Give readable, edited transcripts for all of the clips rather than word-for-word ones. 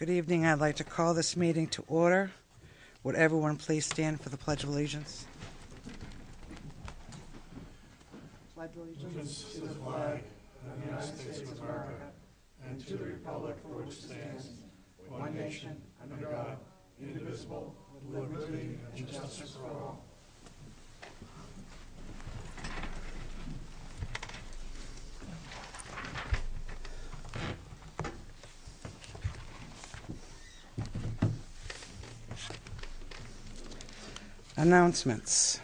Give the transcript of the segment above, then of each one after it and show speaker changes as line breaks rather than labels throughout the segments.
Good evening. I'd like to call this meeting to order. Would everyone please stand for the Pledge of Allegiance? Pledge allegiance to the flag of the United States of America and to the republic for which it stands, one nation, under God, indivisible, with liberty and justice for all. Announcements.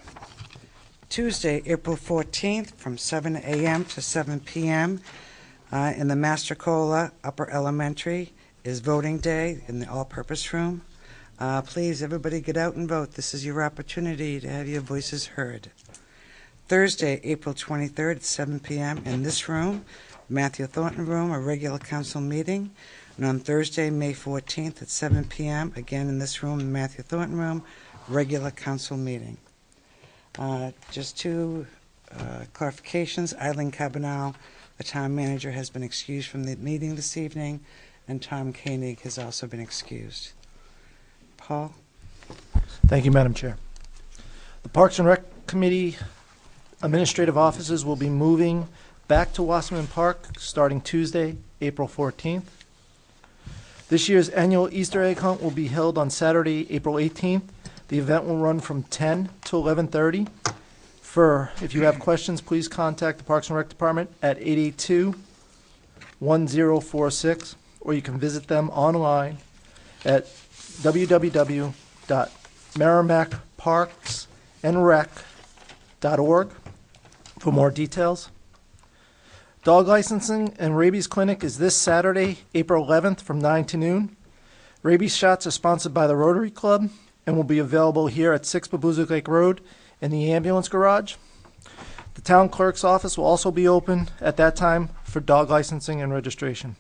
Tuesday, April 14th, from 7 a.m. to 7 p.m. In the Mastrocola Upper Elementary is voting day in the all-purpose room. Please, everybody get out and vote. This is your opportunity to have your voices heard. Thursday, April 23rd at 7 p.m. in this room, Matthew Thornton Room, a regular council meeting. And on Thursday, May 14th at 7 p.m., again in this room, the Matthew Thornton Room, regular council meeting. Just two clarifications. Eileen Cabinal, the town manager, has been excused from the meeting this evening, and Tom Koenig has also been excused. Paul?
Thank you, Madam Chair. The Parks and Rec Committee administrative offices will be moving back to Wasserman Park starting Tuesday, April 14th. This year's annual Easter egg hunt will be held on Saturday, April 18th. The event will run from 10 to 11:30. If you have questions, please contact the Parks and Rec Department at 882-1046, or you can visit them online at www.merrimackparksandrec.org for more details. Dog licensing and rabies clinic is this Saturday, April 11th from 9 to noon. Rabies shots are sponsored by the Rotary Club and will be available here at 6 Babuzik Lake Road in the ambulance garage. The town clerk's office will also be open at that time for dog licensing and registration.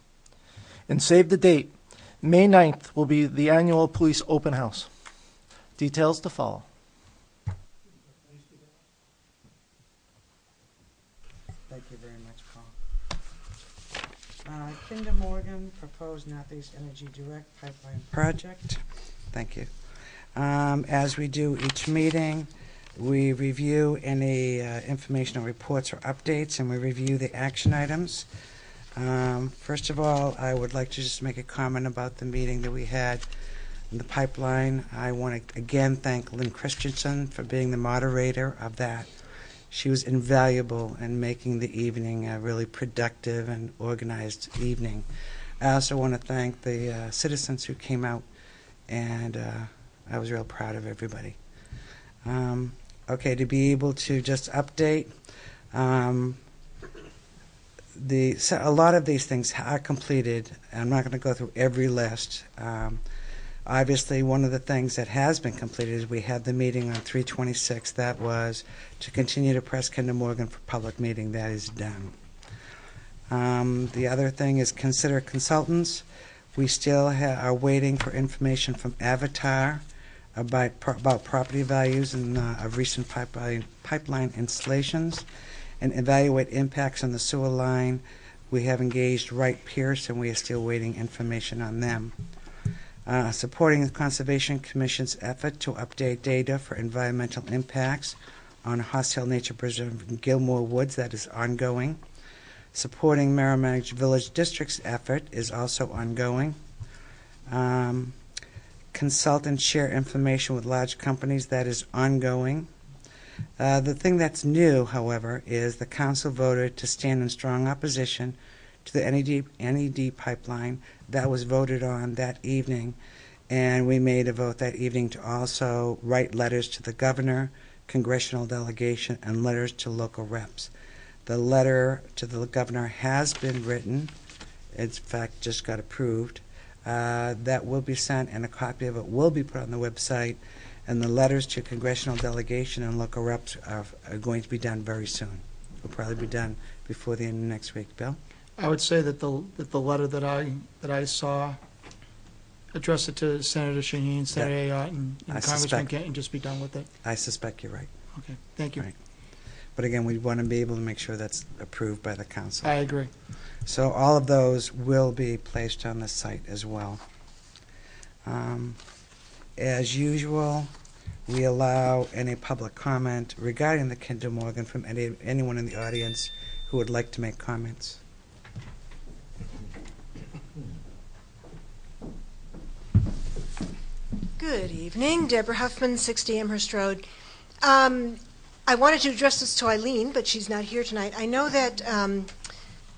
And save the date, May 9th will be the annual police open house. Details to follow.
Thank you very much, Paul. Kinder Morgan proposed Northeast Energy Direct Pipeline Project. Thank you. As we do each meeting, we review any informational reports or updates, and we review the action items. First of all, I would like to just make a comment about the meeting that we had in the pipeline. I want to again thank Lynn Christensen for being the moderator of that. She was invaluable in making the evening a really productive and organized evening. I also want to thank the citizens who came out, and I was real proud of everybody. Okay, to be able to just update, a lot of these things are completed. I'm not going to go through every list. Obviously, one of the things that has been completed is we had the meeting on 3/26. That was to continue to press Kinder Morgan for public meeting. That is done. The other thing is consider consultants. We still are waiting for information from Avatar about property values and of recent pipeline installations, and evaluate impacts on the sewer line. We have engaged Wright Pierce, and we are still waiting information on them. Supporting the Conservation Commission's effort to update data for environmental impacts on Hostile Nature Preserve in Gilmore Woods, that is ongoing. Supporting Merrimack Village District's effort is also ongoing. Consult and share information with large companies, that is ongoing. The thing that's new, however, is the council voted to stand in strong opposition to the NED pipeline. That was voted on that evening, and we made a vote that evening to also write letters to the governor, congressional delegation, and letters to local reps. The letter to the governor has been written. It's, in fact, just got approved. That will be sent, and a copy of it will be put on the website, and the letters to congressional delegation and local reps are going to be done very soon. Will probably be done before the end of next week. Bill?
I would say that the letter that I saw address it to Senator Shaheen, Senator Ayotte, and Congressman Kent, and just be done with it.
I suspect you're right.
Okay, thank you.
Right. But again, we want to be able to make sure that's approved by the council.
I agree.
So all of those will be placed on the site as well. As usual, we allow any public comment regarding the Kinder Morgan from anyone in the audience who would like to make comments.
Good evening, Deborah Huffman, 60 Amherst Road. I wanted to address this to Eileen, but she's not here tonight. I know that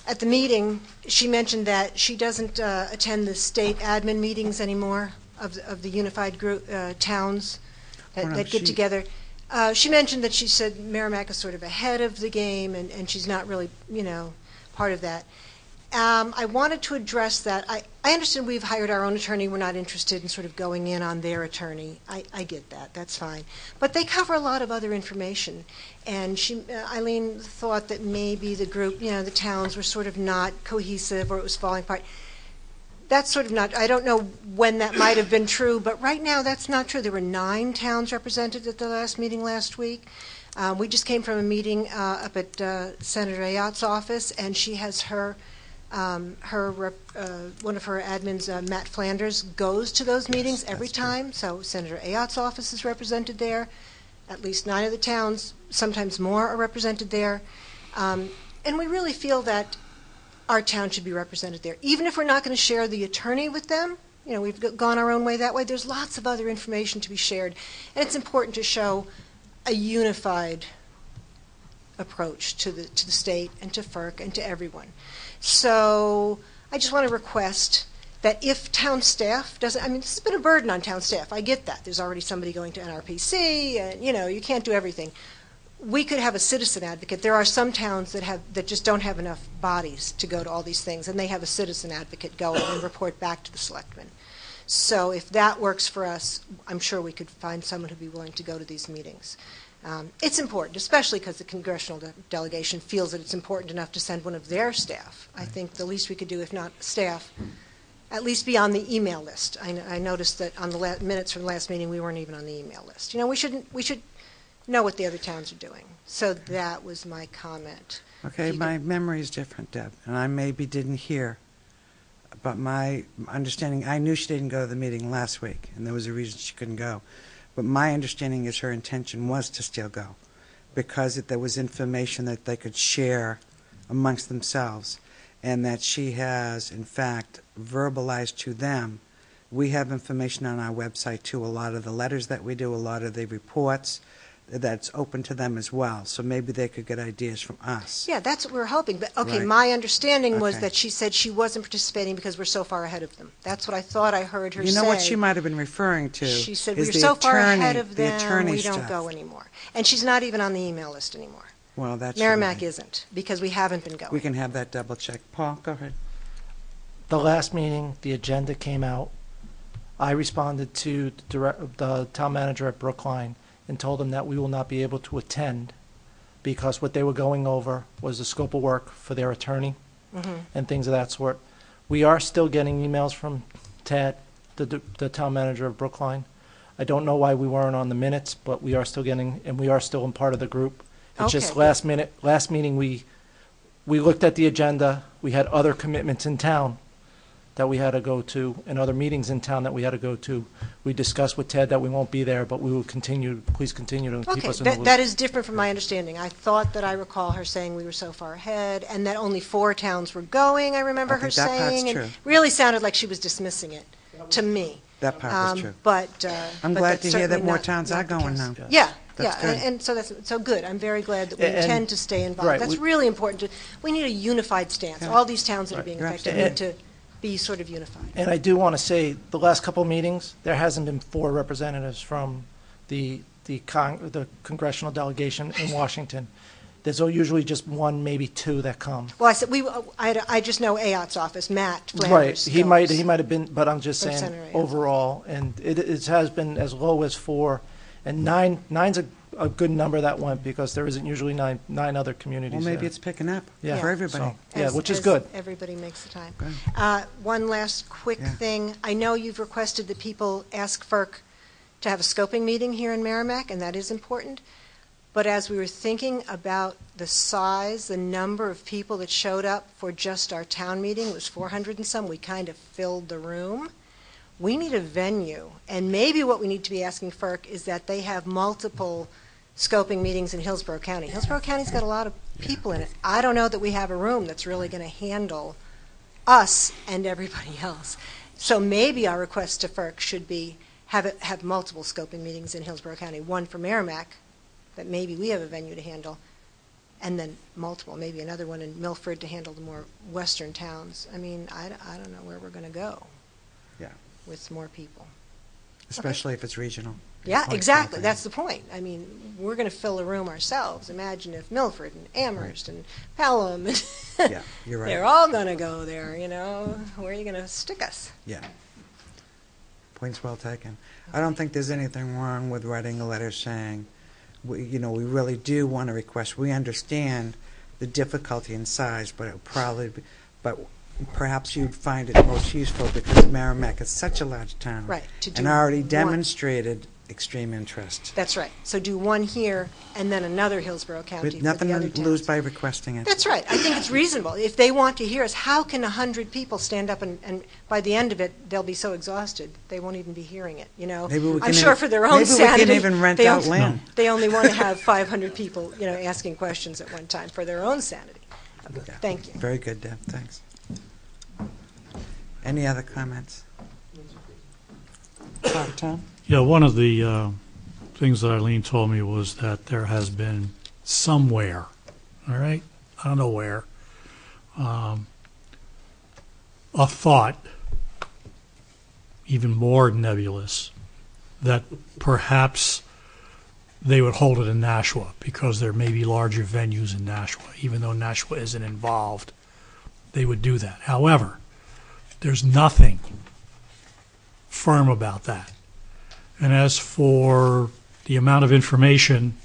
at the meeting, she mentioned that she doesn't attend the state admin meetings anymore of the unified group towns that get together. She mentioned that she said Merrimack is sort of ahead of the game, and she's not really, part of that. I wanted to address that. I understand we've hired our own attorney. We're not interested in sort of going in on their attorney. I get that. That's fine. But they cover a lot of other information. And Eileen thought that maybe the group, the towns were sort of not cohesive or it was falling apart. That's sort of not, I don't know when that might have been true, but right now that's not true. There were 9 towns represented at the last meeting last week. We just came from a meeting up at Senator Ayotte's office, and she has one of her admins, Matt Flanders, goes to those meetings every time. So Senator Ayotte's office is represented there. At least 9 of the towns, sometimes more, are represented there. And we really feel that our town should be represented there. Even if we're not going to share the attorney with them, we've gone our own way that way, there's lots of other information to be shared. And it's important to show a unified approach to the state and to FERC and to everyone. So I just want to request that if town staff doesn't, this has been a burden on town staff. I get that. There's already somebody going to NRPC, and you can't do everything. We could have a citizen advocate. There are some towns that just don't have enough bodies to go to all these things, and they have a citizen advocate go and report back to the selectmen. So if that works for us, I'm sure we could find someone who'd be willing to go to these meetings. It's important, especially because the congressional delegation feels that it's important enough to send one of their staff. I think the least we could do, if not staff, at least be on the email list. I noticed that on the minutes from the last meeting, we weren't even on the email list. We should know what the other towns are doing. So that was my comment.
Okay, my memory is different, Deb, and I maybe didn't hear. But my understanding, I knew she didn't go to the meeting last week, and there was a reason she couldn't go. But my understanding is her intention was to still go, because there was information that they could share amongst themselves, and that she has, in fact, verbalized to them. We have information on our website, too, a lot of the letters that we do, a lot of the reports, that's open to them as well. So maybe they could get ideas from us.
Yeah, that's what we're hoping. But okay,
Right.
My understanding was
Okay.
that she said she wasn't participating because we're so far ahead of them. That's what I thought I heard her say.
You know what she might have been referring to?
She said
is
we're
the
so far
attorney-
ahead of
the
them,
attorney
we don't
stuff.
go anymore. And she's not even on the email list anymore.
Well, that's
Merrimack isn't, because we haven't been going.
We can have that double check. Paul, go ahead.
The last meeting, the agenda came out. I responded to the town manager at Brookline and told him that we will not be able to attend because what they were going over was the scope of work for their attorney and things of that sort. We are still getting emails from Ted, the town manager of Brookline. I don't know why we weren't on the minutes, but we are still getting, and we are still in part of the group. It's just
Okay.
last meeting, we looked at the agenda. We had other commitments in town that we had to go to, and other meetings in town that we had to go to. We discussed with Ted that we won't be there, but we will please continue to keep
Okay,
us in the loop.
that is different from my understanding. I thought that I recall her saying we were so far ahead and that only 4 towns were going, I remember
I
her
think that part's
saying.
true.
And really sounded like she was dismissing it to me.
That part was true.
But
I'm
but
glad
that's
to hear that
certainly
more
not-
towns
not
are
the
going
case.
now.
Yeah,
That's
yeah,
good.
and so that's so good. I'm very glad that we
And-
intend to stay involved.
right,
That's
we-
really important. We need a unified stance.
Yeah.
All these towns that are
Right.
being
You're
affected
absolutely
need to be sort of unified.
And I do want to say, the last couple of meetings, there hasn't been 4 representatives from the congressional delegation in Washington. There's usually just 1, maybe 2 that come.
Well, I said I just know Ayotte's office, Matt
Right,
Flanders.
he might have been, but I'm just
From
saying
Senator, yeah.
overall, and it has been as low as 4, and nine's a good number that went because there isn't usually nine other communities.
Well, maybe
there.
it's picking up
Yeah.
for everybody.
So, yeah,
As-
which is
as
good.
Everybody makes the time.
Good.
One last quick
Yeah.
thing. I know you've requested that people ask FERC to have a scoping meeting here in Merrimack, and that is important. But as we were thinking about the size, the number of people that showed up for just our town meeting, it was 400 and some, we kind of filled the room. we need a venue, and maybe what we need to be asking FERC is that they have multiple scoping meetings in Hillsborough County. Hillsborough County's got a lot of people in it. I don't know that we have a room that's really going to handle us and everybody else. So maybe our request to FERC should be have multiple scoping meetings in Hillsborough County, one for Merrimack, that maybe we have a venue to handle, and then multiple, maybe another one in Milford to handle the more western towns. I mean, I don't know where we're going to go.
Yeah.
With more people.
Especially if it's regional.
Yeah,
Like
exactly.
something.
That's the point. I mean, we're going to fill a room ourselves. Imagine if Milford and Amherst and Pelham, and
Yeah, you're right.
they're all going to go there, you know. Where are you going to stick us?
Yeah. Point's well taken. I don't think there's anything wrong with writing a letter saying, we really do want to request. We understand the difficulty and size, but perhaps you'd find it most useful because Merrimack is such a large town.
Right, to do
and already
one.
demonstrated extreme interest.
That's right. So do one here and then another Hillsborough County
But
for
nothing
the other
to lose
towns.
by requesting it.
That's right. I think it's reasonable. If they want to hear us, how can 100 people stand up and by the end of it, they'll be so exhausted, they won't even be hearing it, you know?
Maybe we
I'm
can
sure
even-
for their own
maybe
sanity.
we can even rent
they
out
only-
land.
They only want to have 500 people, asking questions at one time for their own sanity.
Yeah.
Thank you.
Very good, Deb. Thanks. Any other comments? Tom?
Yeah, one of the things that Eileen told me was that there has been somewhere, all right, I don't know where, a thought, even more nebulous, that perhaps they would hold it in Nashua because there may be larger venues in Nashua. Even though Nashua isn't involved, they would do that. However, there's nothing firm about that. And as for the amount of information,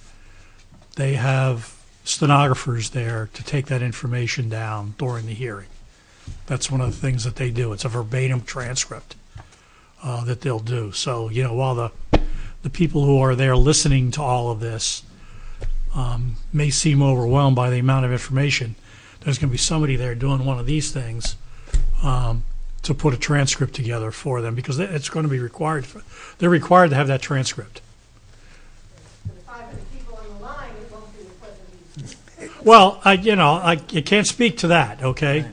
they have stenographers there to take that information down during the hearing. That's one of the things that they do. It's a verbatim transcript that they'll do. So, while the people who are there listening to all of this may seem overwhelmed by the amount of information, there's going to be somebody there doing one of these things to put a transcript together for them, because it's going to be required. They're required to have that transcript.
For the 500 people on the line, it won't be equivalent.
Well, I can't speak to that. Okay.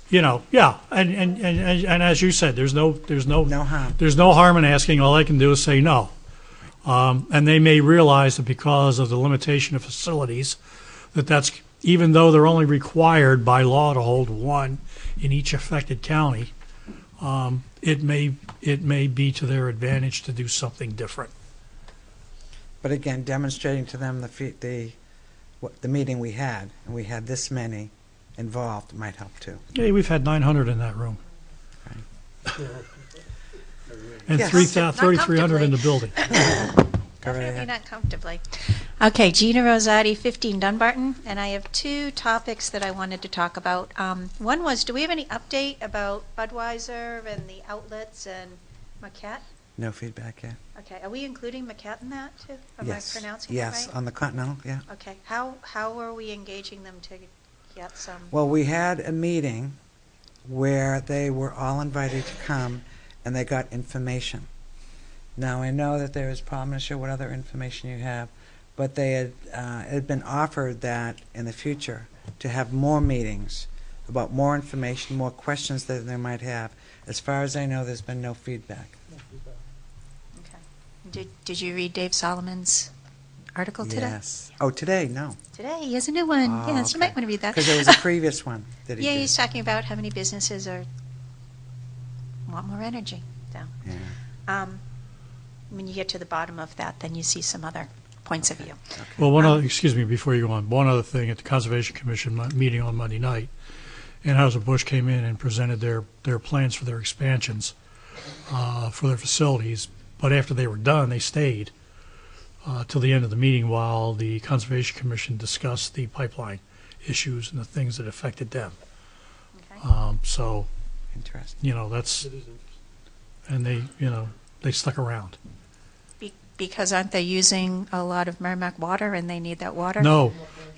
Yeah, and as you said, there's no
harm.
There's no harm in asking. All I can do is say no. And they may realize that because of the limitation of facilities, that's even though they're only required by law to hold one in each affected county, it may be to their advantage to do something different.
But again, demonstrating to them the meeting we had, and we had this many involved, might help too.
Yeah, we've had 900 in that room. And
Yes.
3,300 in the building.
Go right
Definitely
ahead.
not comfortably. Okay, Gina Rosati, 15 Dunbarton, and I have two topics that I wanted to talk about. One was, do we have any update about Budweiser and the outlets and Marquette?
No feedback yet.
Okay, are we including Marquette in that too?
Yes.
Am I pronouncing it
Yes,
right?
on the Continental, yeah.
Okay, how are we engaging them to get some?
Well, we had a meeting where they were all invited to come, and they got information. Now, I know that there is problem, I'm sure what other information you have, but they had been offered that in the future to have more meetings about more information, more questions that they might have. As far as I know, there's been no feedback.
Okay. Did you read Dave Solomon's article today?
Yes. Oh, today? No.
Today, he has a new one.
Oh,
Yes, you
okay.
might want to read that.
Because there was a previous one that he
Yeah,
did.
he's talking about how many businesses want more energy. So,
Yeah.
when you get to the bottom of that, then you see some other points of view.
Well, excuse me, before you go on, one other thing at the Conservation Commission meeting on Monday night, Anheuser-Busch came in and presented their plans for their expansions for their facilities, but after they were done, they stayed till the end of the meeting while the Conservation Commission discussed the pipeline issues and the things that affected them.
Okay.
So,
Interesting.
that's, and they stuck around.
Because aren't they using a lot of Merrimack water and they need that water?
No,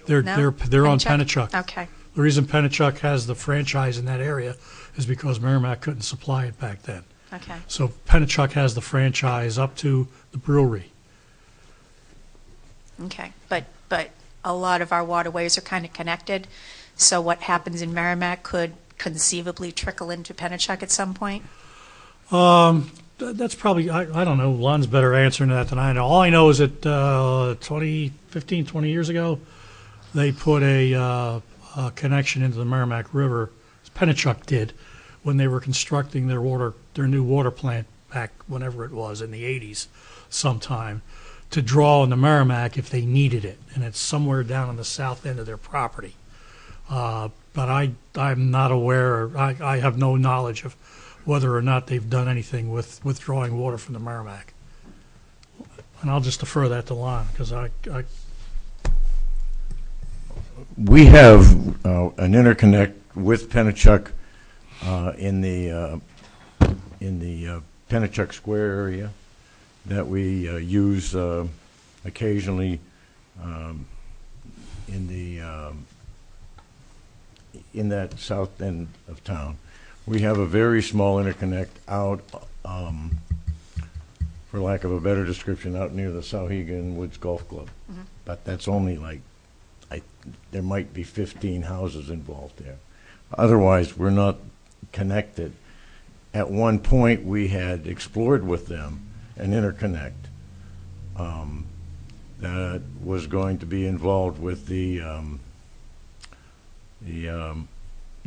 they're
No?
on Pennachuck.
Okay.
The reason Pennachuck has the franchise in that area is because Merrimack couldn't supply it back then.
Okay.
So Pennachuck has the franchise up to the brewery.
Okay, but a lot of our waterways are kind of connected, so what happens in Merrimack could conceivably trickle into Pennachuck at some point?
That's probably, I don't know, Lon's better answering that than I know. All I know is that 20 years ago, they put a connection into the Merrimack River, Pennachuck did, when they were constructing their new water plant back whenever it was, in the 80s sometime, to draw on the Merrimack if they needed it. And it's somewhere down on the south end of their property. But I'm not aware, I have no knowledge of whether or not they've done anything with withdrawing water from the Merrimack. And I'll just defer that to Lon, because
we have an interconnect with Pennachuck in the Pennachuck Square area that we use occasionally in that south end of town. We have a very small interconnect out, for lack of a better description, out near the Sauhegan Woods Golf Club.
Mm-hmm.
But that's only like, there might be 15 houses involved there. Otherwise, we're not connected. At one point, we had explored with them an interconnect that was going to be involved with the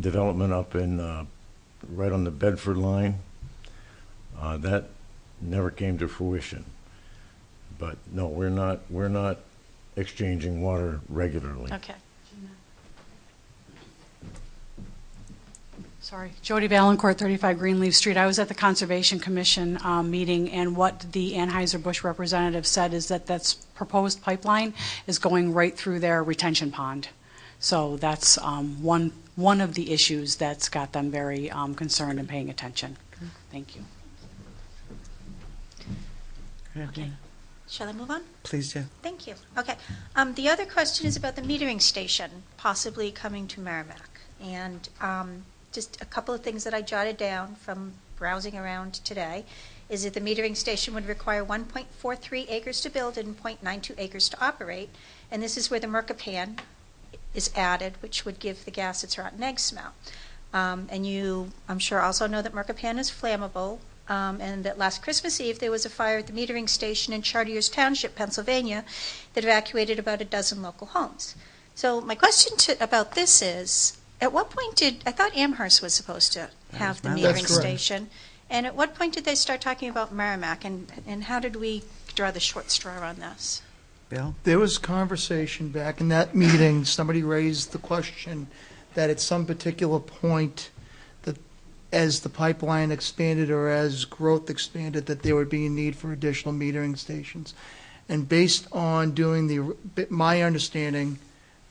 development up in right on the Bedford line. That never came to fruition. But no, we're not exchanging water regularly.
Okay.
Sorry, Jody Valancourt, 35 Greenleaf Street. I was at the Conservation Commission meeting, and what the Anheuser-Busch representative said is that that's proposed pipeline is going right through their retention pond. So that's one of the issues that's got them very concerned and paying attention. Thank you.
Okay. Shall I move on?
Please do.
Thank you. Okay. The other question is about the metering station possibly coming to Merrimack. And just a couple of things that I jotted down from browsing around today is that the metering station would require 1.43 acres to build and 0.92 acres to operate. And this is where the Mercapan is added, which would give the gas its rotten egg smell. And you, I'm sure, also know that Mercapan is flammable. And that last Christmas Eve there was a fire at the metering station in Chartiers Township, Pennsylvania, that evacuated about a dozen local homes. So my question about this is, at what point I thought Amherst was supposed to have the metering station, and at what point did they start talking about Merrimack, and how did we draw the short straw on this?
Bill?
There was conversation back in that meeting, somebody raised the question that at some particular point, that as the pipeline expanded or as growth expanded, that there would be a need for additional metering stations. And based on doing my understanding,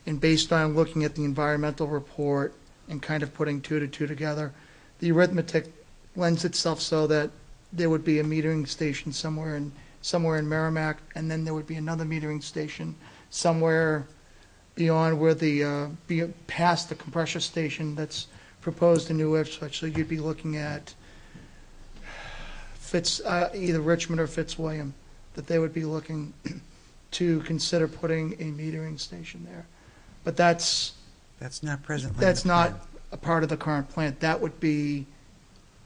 and based on looking at the environmental report and kind of putting two to two together, the arithmetic lends itself so that there would be a metering station somewhere in Merrimack, and then there would be another metering station somewhere beyond where past the compressor station that's proposed in New Ipswich. So you'd be looking at either Richmond or Fitzwilliam, that they would be looking to consider putting a metering station there. But that's
not presently.
That's not a part of the current plant. That would be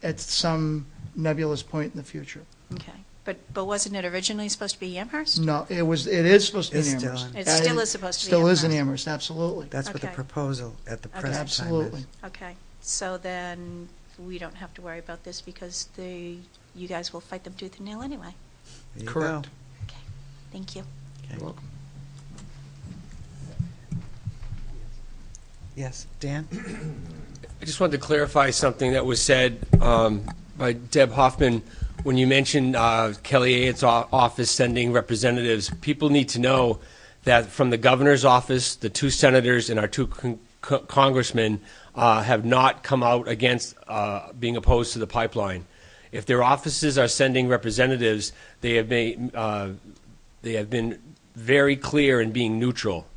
at some nebulous point in the future.
Okay. But wasn't it originally supposed to be Amherst?
No, it is supposed to be in
It's still
Amherst.
in-
It still is supposed to be
Still is in
Amherst.
Amherst, absolutely.
That's what the
Okay.
proposal at the present time is.
Absolutely.
Okay. So then we don't have to worry about this because you guys will fight them tooth and nail anyway.
There you
Correct.
go.
Okay. Thank you.
Okay.
You're welcome.
Yes, Dan?
I just wanted to clarify something that was said by Deb Hoffman when you mentioned Kelly Aylett's office sending representatives. People need to know that from the governor's office, the two senators and our two congressmen have not come out against being opposed to the pipeline. If their offices are sending representatives, they have been very clear in being neutral.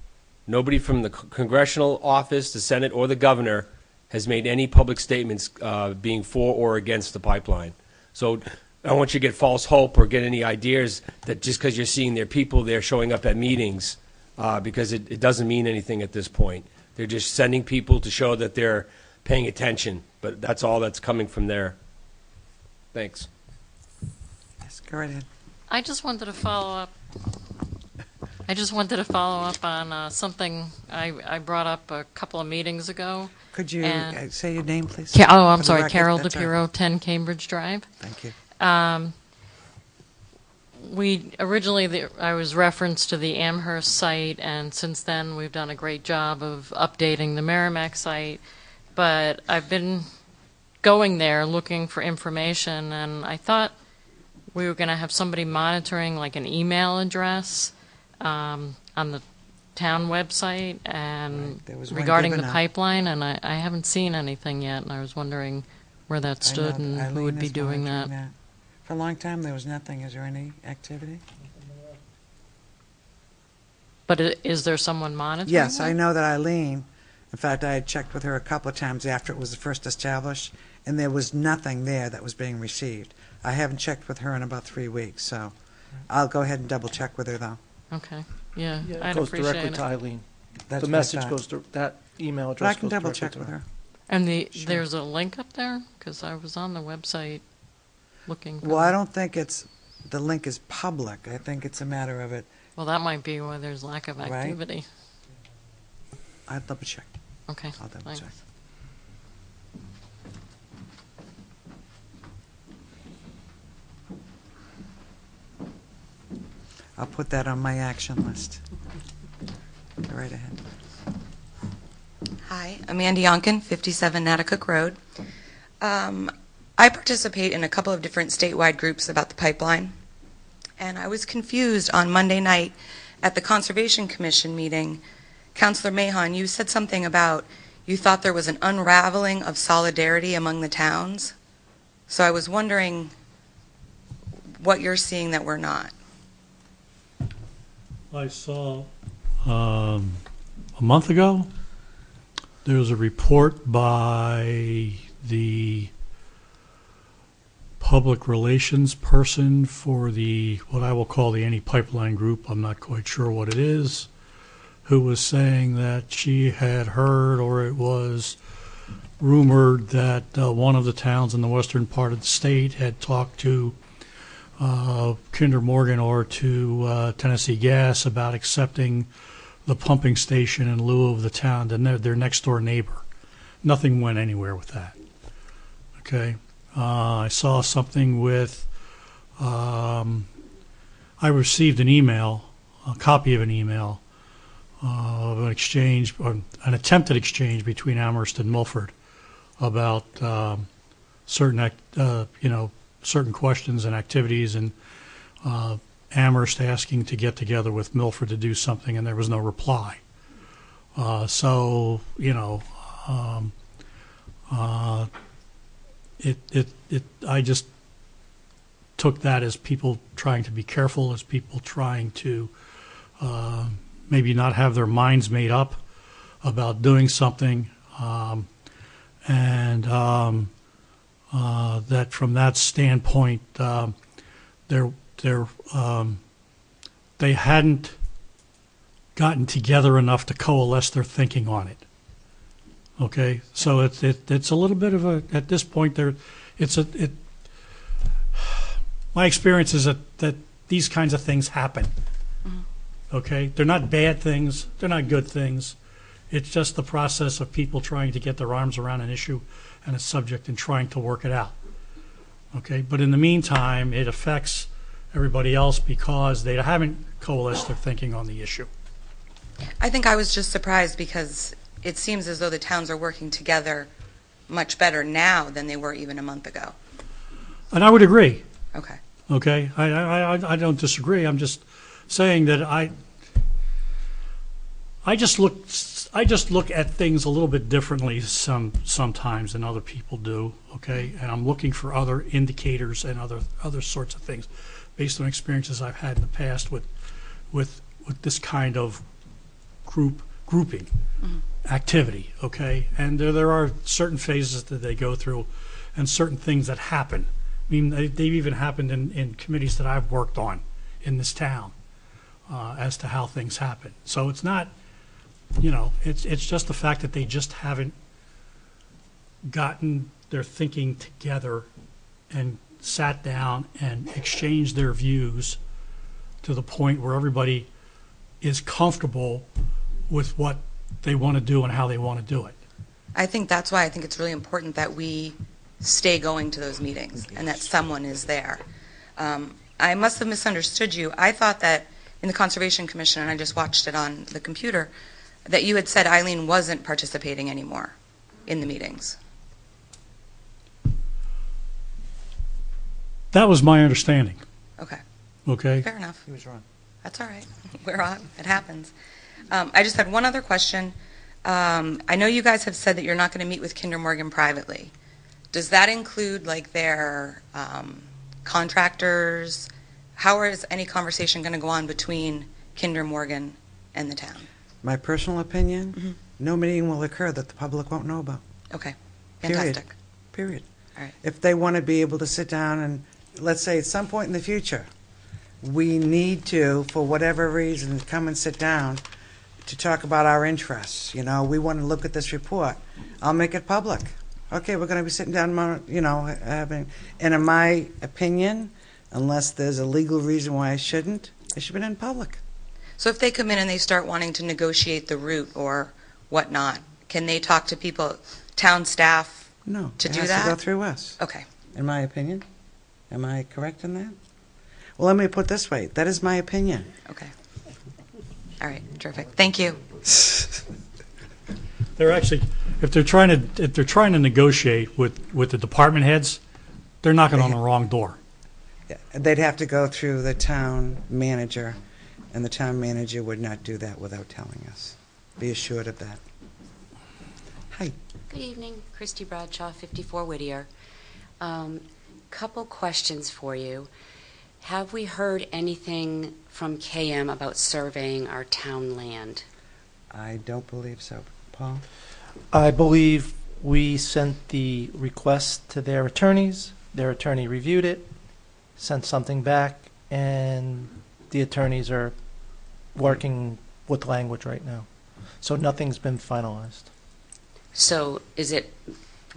Nobody from the congressional office, the Senate, or the governor has made any public statements being for or against the pipeline. So I don't want you to get false hope or get any ideas that just because you're seeing their people there showing up at meetings, because it doesn't mean anything at this point. They're just sending people to show that they're paying attention, but that's all that's coming from there. Thanks.
Yes, go right ahead.
I just wanted to follow up. On something I brought up a couple of meetings ago.
Could you
And-
say your name, please?
I'm
For the
sorry,
record,
Carol
that's all right.
DePiro, 10 Cambridge Drive.
Thank you.
I was referenced to the Amherst site, and since then we've done a great job of updating the Merrimack site. But I've been going there looking for information, and I thought we were going to have somebody monitoring like an email address on the town website and
Right, there was one
regarding the
given out.
pipeline, and I haven't seen anything yet, and I was wondering where that
I
stood
know
and
Eileen
who would be
is
doing
monitoring
that.
For a long time, there was nothing. Is there any activity?
But is there someone monitoring?
Yes,
that?
I know that Eileen, in fact, I had checked with her a couple of times after it was first established, and there was nothing there that was being received. I haven't checked with her in about 3 weeks, so I'll go ahead and double check with her, though.
Okay, yeah,
Yeah, it
I'd
goes
appreciate
directly
it.
to Eileen.
That's
The
what I
message
thought.
goes to, that email
But I
address
can
goes
double
directly
check
to
with her.
And
Sure.
there's a link up there? Because I was on the website looking. For
Well, I don't think the link is public. I think it's a matter of it.
Well, that might be why there's lack of
Right.
activity.
I'll double check.
Okay,
I'll double
thanks.
check. I'll put that on my action list. Go right ahead.
Hi, I'm Andy Yonkin, 57 Natticook Road. I participate in a couple of different statewide groups about the pipeline, and I was confused on Monday night at the Conservation Commission meeting. Councilor Mahon, you said something about you thought there was an unraveling of solidarity among the towns. So I was wondering what you're seeing that we're not.
I saw a month ago, there was a report by the public relations person for what I will call the anti-pipeline group, I'm not quite sure what it is, who was saying that she had heard, or it was rumored, that one of the towns in the western part of the state had talked to Kinder Morgan or to Tennessee Gas about accepting the pumping station in lieu of the town, their next door neighbor. Nothing went anywhere with that. Okay. I saw something with, I received an email, a copy of an email, of an exchange, or an attempted exchange between Amherst and Milford about certain questions and activities, and Amherst asking to get together with Milford to do something, and there was no reply. I just took that as people trying to be careful, as people trying to maybe not have their minds made up about doing something, and that from that standpoint, they hadn't gotten together enough to coalesce their thinking on it. Okay, so it's a little bit of a, at this point there, my experience is that these kinds of things happen. Okay, they're not bad things, they're not good things. It's just the process of people trying to get their arms around an issue and a subject and trying to work it out. Okay, but in the meantime, it affects everybody else because they haven't coalesced their thinking on the issue.
I think I was just surprised because it seems as though the towns are working together much better now than they were even a month ago.
And I would agree.
Okay.
Okay, I don't disagree. I'm just saying that I just look at things a little bit differently sometimes than other people do. Okay, and I'm looking for other indicators and other sorts of things based on experiences I've had in the past with this kind of group grouping activity, okay? And there are certain phases that they go through and certain things that happen. I mean, they've even happened in committees that I've worked on in this town as to how things happen. So it's not, you know, it's just the fact that they just haven't gotten their thinking together and sat down and exchanged their views to the point where everybody is comfortable with what they want to do and how they want to do it.
I think that's why I think it's really important that we stay going to those meetings and that someone is there. I must have misunderstood you. I thought that in the Conservation Commission, and I just watched it on the computer, that you had said Eileen wasn't participating anymore in the meetings.
That was my understanding,
Okay,
okay?
fair enough.
He was wrong.
That's all right. We're on. It happens. I just had one other question. I know you guys have said that you're not going to meet with Kinder Morgan privately. Does that include like their contractors? How is any conversation going to go on between Kinder Morgan and the town?
My personal opinion, no meeting will occur that the public won't know about.
Okay,
Period.
fantastic.
Period.
All right.
If they want to be able to sit down and, let's say at some point in the future, we need to, for whatever reason, come and sit down to talk about our interests. You know, we want to look at this report. I'll make it public. Okay, we're going to be sitting down, you know, having, and in my opinion, unless there's a legal reason why I shouldn't, it should be done in public.
So if they come in and they start wanting to negotiate the route or whatnot, can they talk to people, town staff?
No,
To
it
do
has
that?
to go through us,
Okay.
in my opinion. Am I correct in that? Well, let me put it this way. That is my opinion.
Okay. All right, terrific. Thank you.
They're actually, if they're trying to negotiate with the department heads, they're knocking on the wrong door.
Yeah, they'd have to go through the town manager, and the town manager would not do that without telling us. Be assured of that. Hi.
Good evening, Christy Bradshaw, 54 Whittier. Couple questions for you. Have we heard anything from KM about surveying our town land?
I don't believe so. Paul?
I believe we sent the request to their attorneys. Their attorney reviewed it, sent something back, and the attorneys are working with language right now. So nothing's been finalized.
So is it,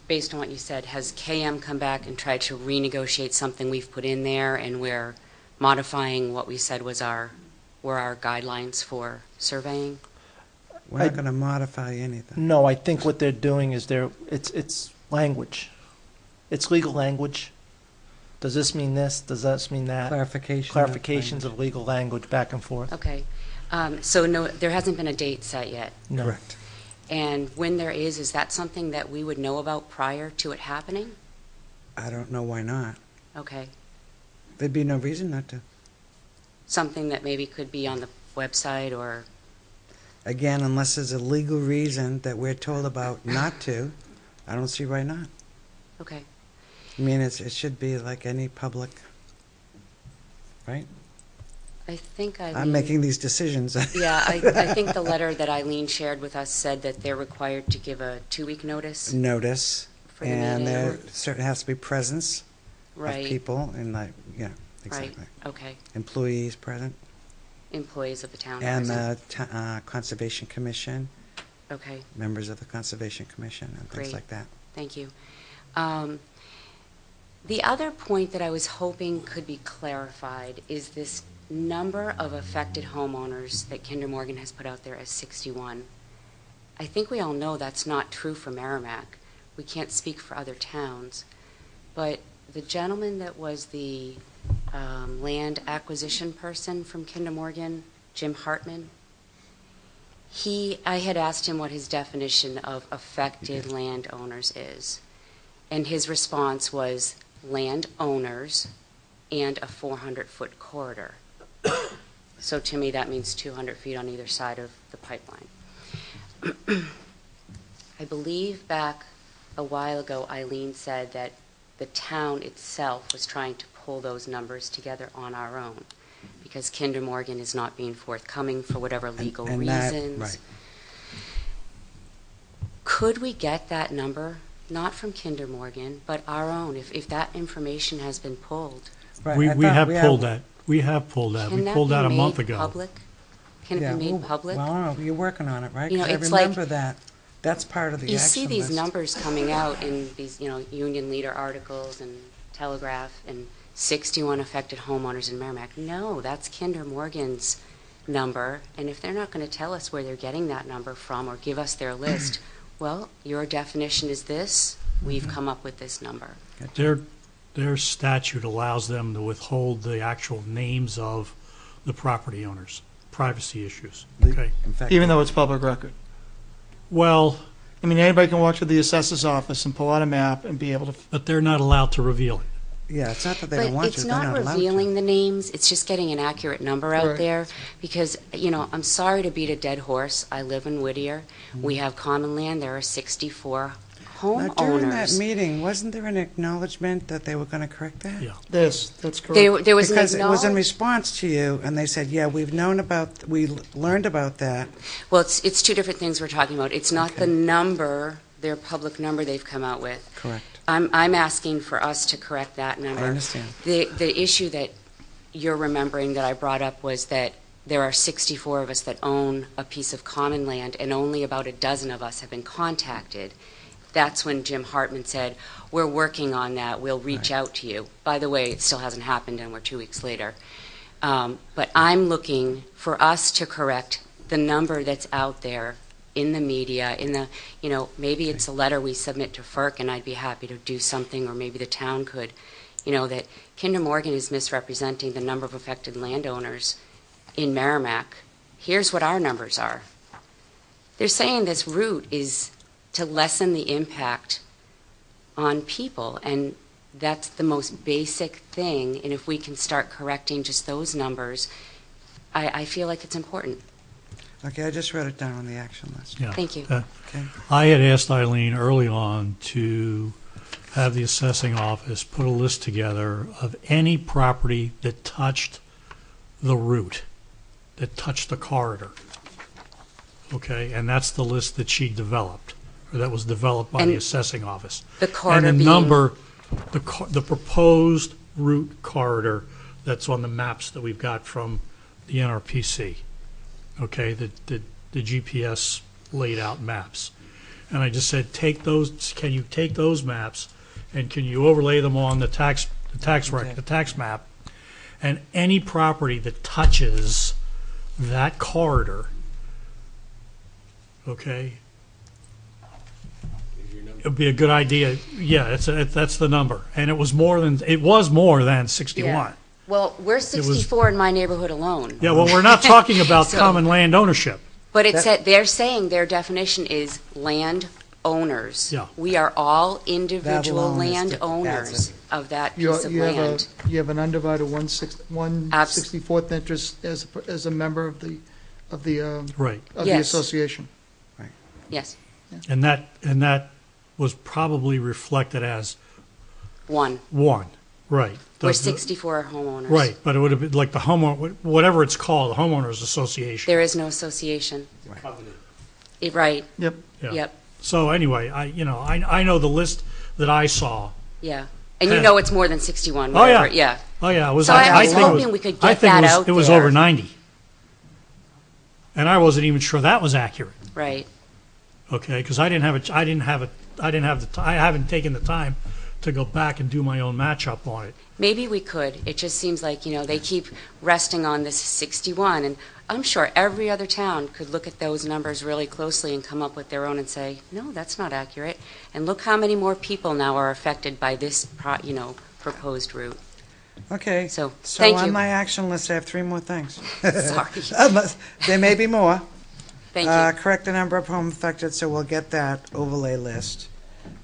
based on what you said, has KM come back and tried to renegotiate something we've put in there, and we're modifying what we said were our guidelines for surveying?
We're not going to modify anything.
No, I think what they're doing is it's language. It's legal language. Does this mean this? Does this mean that?
Clarification.
Clarifications of legal language back and forth.
Okay. So no, there hasn't been a date set yet.
No.
Correct.
And when there is that something that we would know about prior to it happening?
I don't know why not.
Okay.
There'd be no reason not to.
Something that maybe could be on the website or...
Again, unless there's a legal reason that we're told about not to, I don't see why not.
Okay.
I mean, it should be like any public, right?
I think
I'm making these decisions.
Yeah, I think the letter that Eileen shared with us said that they're required to give a 2-week notice.
Notice,
For the
and
meeting.
there certainly has to be presence
Right.
of people, and like, yeah,
Right,
exactly.
okay.
Employees present,
Employees of the town.
and
present.
the Conservation Commission,
Okay,
members of the Conservation Commission, and things
Great.
like that.
thank you. The other point that I was hoping could be clarified is this number of affected homeowners that Kinder Morgan has put out there as 61. I think we all know that's not true for Merrimack. We can't speak for other towns. But the gentleman that was the land acquisition person from Kinder Morgan, Jim Hartman, I had asked him what his definition of affected landowners is. And his response was landowners and a 400-foot corridor. So to me, that means 200 feet on either side of the pipeline. I believe back a while ago, Eileen said that the town itself was trying to pull those numbers together on our own because Kinder Morgan is not being forthcoming for whatever legal
And that-
reasons.
right.
Could we get that number, not from Kinder Morgan, but our own, if that information has been pulled?
Right,
We
I
we
thought
have pulled that. We have pulled that.
Can
We
that
pulled
be
that a
made
month ago.
public? Can
Yeah,
it be made
well,
public?
Well, I don't know, you're working on it, right?
You know,
'Cause I
it's like-
remember that. That's part of the
You
action
see these
list.
numbers coming out in these, Union Leader articles and Telegraph, and 61 affected homeowners in Merrimack. No, that's Kinder Morgan's number, and if they're not going to tell us where they're getting that number from or give us their list, well, your definition is this, we've come up with this number.
Their statute allows them to withhold the actual names of the property owners, privacy issues, okay?
In fact,
Even though it's public record.
Well,
I mean, anybody can walk to the assessor's office and pull out a map and be able to,
but they're not allowed to reveal it.
yeah, it's not that they don't
But
want
it's
to, they're
not
not allowed
revealing
to.
the names, it's just getting an accurate number out
Right.
there, because, I'm sorry to beat a dead horse. I live in Whittier. We have common land. There are 64
Now, during that
homeowners.
meeting, wasn't there an acknowledgement that they were going to correct that?
Yeah.
that's correct.
There was an
Because it was in
acknowledge-
response to you, and they said, yeah, we learned about that.
Well, it's two different things we're talking about. It's not the number, their public number they've come out with.
Correct.
I'm asking for us to correct that number.
I understand.
The issue that you're remembering that I brought up was that there are 64 of us that own a piece of common land, and only about a dozen of us have been contacted. That's when Jim Hartman said, we're working on that, we'll reach out to you. By the way, it still hasn't happened, and we're 2 weeks later. But I'm looking for us to correct the number that's out there in the media, maybe it's a letter we submit to FERC, and I'd be happy to do something, or maybe the town could, that Kinder Morgan is misrepresenting the number of affected landowners in Merrimack. Here's what our numbers are. They're saying this route is to lessen the impact on people, and that's the most basic thing, and if we can start correcting just those numbers, I feel like it's important.
Okay, I just wrote it down on the action list.
Yeah.
Thank you.
Okay.
I had asked Eileen early on to have the assessing office put a list together of any property that touched the route, that touched the corridor. Okay, and that's the list that she developed, or that was developed by the
And
assessing office.
the corridor
And the
being-
number, the proposed route corridor that's on the maps that we've got from the NRPC. Okay, the GPS laid out maps. And I just said, can you take those maps and can you overlay them on the tax map? And any property that touches that corridor, okay, it'd be a good idea. Yeah, that's the number. And it was more than 61.
Yeah. Well, we're 64 in my neighborhood alone.
Yeah, well, we're not talking about
So-
common land ownership.
But they're saying their definition is land owners.
Yeah.
We are all individual
alone is
land
the-
owners
that's
of that
You
piece of
you have
land.
you have an undivided 1/64th interest as a member of the
Right.
Yes.
association.
Yes,
And that was probably reflected as
one.
one, right.
We're 64 homeowners.
Right, but it would have been like the homeowner, whatever it's called, the homeowners association.
There is no association.
Right.
Right,
Yep.
Yeah.
yep,
So anyway, I know the list that I saw.
yeah. And you know it's more than 61,
Oh, yeah.
whatever, yeah.
Oh, yeah, it was.
So I was
think it
hoping we could
I
get
think
that
it was,
out
It was
there.
over 90. And I wasn't even sure that was accurate.
Right.
Okay, because I haven't taken the time to go back and do my own matchup on it.
Maybe we could. It just seems like, they keep resting on this 61, and I'm sure every other town could look at those numbers really closely and come up with their own and say, no, that's not accurate. And look how many more people now are affected by this, proposed route.
Okay.
So,
So
thank
on
you.
my action list, I have 3 more things.
Sorry.
There may be more.
Thank you.
Correct the number of home affected, so we'll get that overlay list.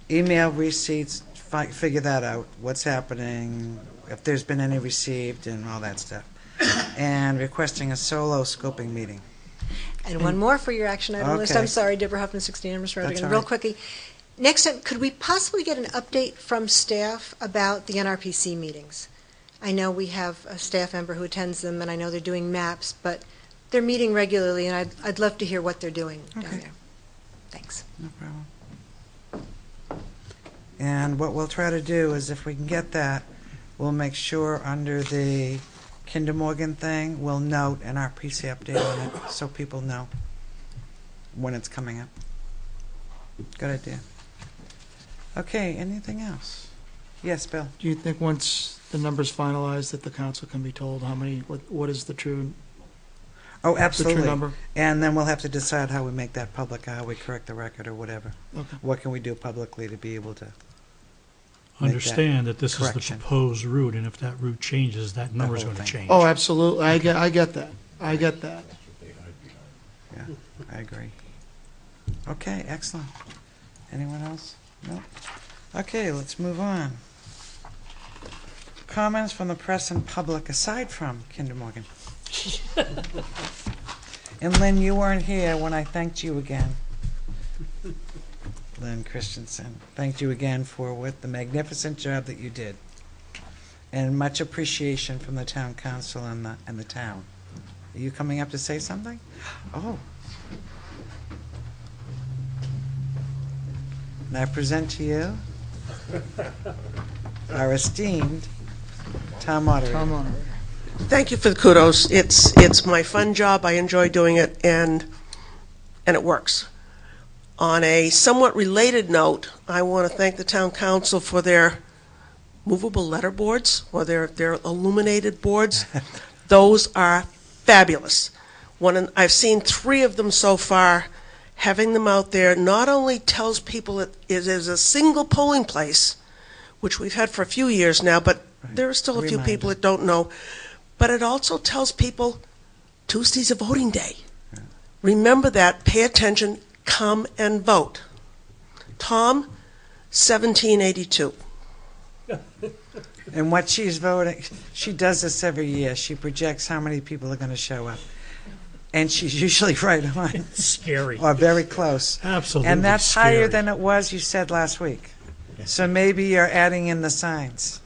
Email receipts, figure that out, what's happening, if there's been any received, and all that stuff. And requesting a solo scoping meeting.
And one more for your action item list.
Okay.
I'm sorry, Deborah Huffman, 16 Amherst Road
That's
again.
all
Real
right.
quickly, next time, could we possibly get an update from staff about the NRPC meetings? I know we have a staff member who attends them, and I know they're doing maps, but they're meeting regularly, and I'd love to hear what they're doing down
Okay.
there. Thanks.
No problem. And what we'll try to do is, if we can get that, we'll make sure under the Kinder Morgan thing, we'll note an RPC update on it so people know when it's coming up. Good idea. Okay, anything else? Yes, Bill?
Do you think once the number's finalized that the council can be told how many, what is the true,
Oh,
the true
absolutely.
number?
And then we'll have to decide how we make that public, how we correct the record or whatever.
Okay.
What can we do publicly to be able to?
Understand that this is the
correction.
proposed route, and if that route changes, that number's
whole
going to
thing.
change.
Oh, absolutely. I get that. I get that.
Yeah, I agree. Okay, excellent. Anyone else? No? Okay, let's move on. Comments from the press and public aside from Kinder Morgan. And Lynn, you weren't here when I thanked you again. Lynn Christensen, thanked you again for what the magnificent job that you did. And much appreciation from the town council and the town. Are you coming up to say something? Oh. And I present to you our esteemed town moderator.
Tom Honor.
Thank you for the kudos. It's my fun job. I enjoy doing it, and it works. On a somewhat related note, I want to thank the town council for their movable letter boards, or their illuminated boards. Those are fabulous. I've seen 3 of them so far. Having them out there not only tells people it is a single polling place, which we've had for a few years now, but there are still a few people that don't know, but it also tells people Tuesday's a voting day. Remember that, pay attention, come and vote. Tom, 1782.
And what she's voting, she does this every year. She projects how many people are going to show up. And she's usually right on.
Scary.
Or very close.
Absolutely
And that's
scary.
higher than it was, you said last week. So maybe you're adding in the signs.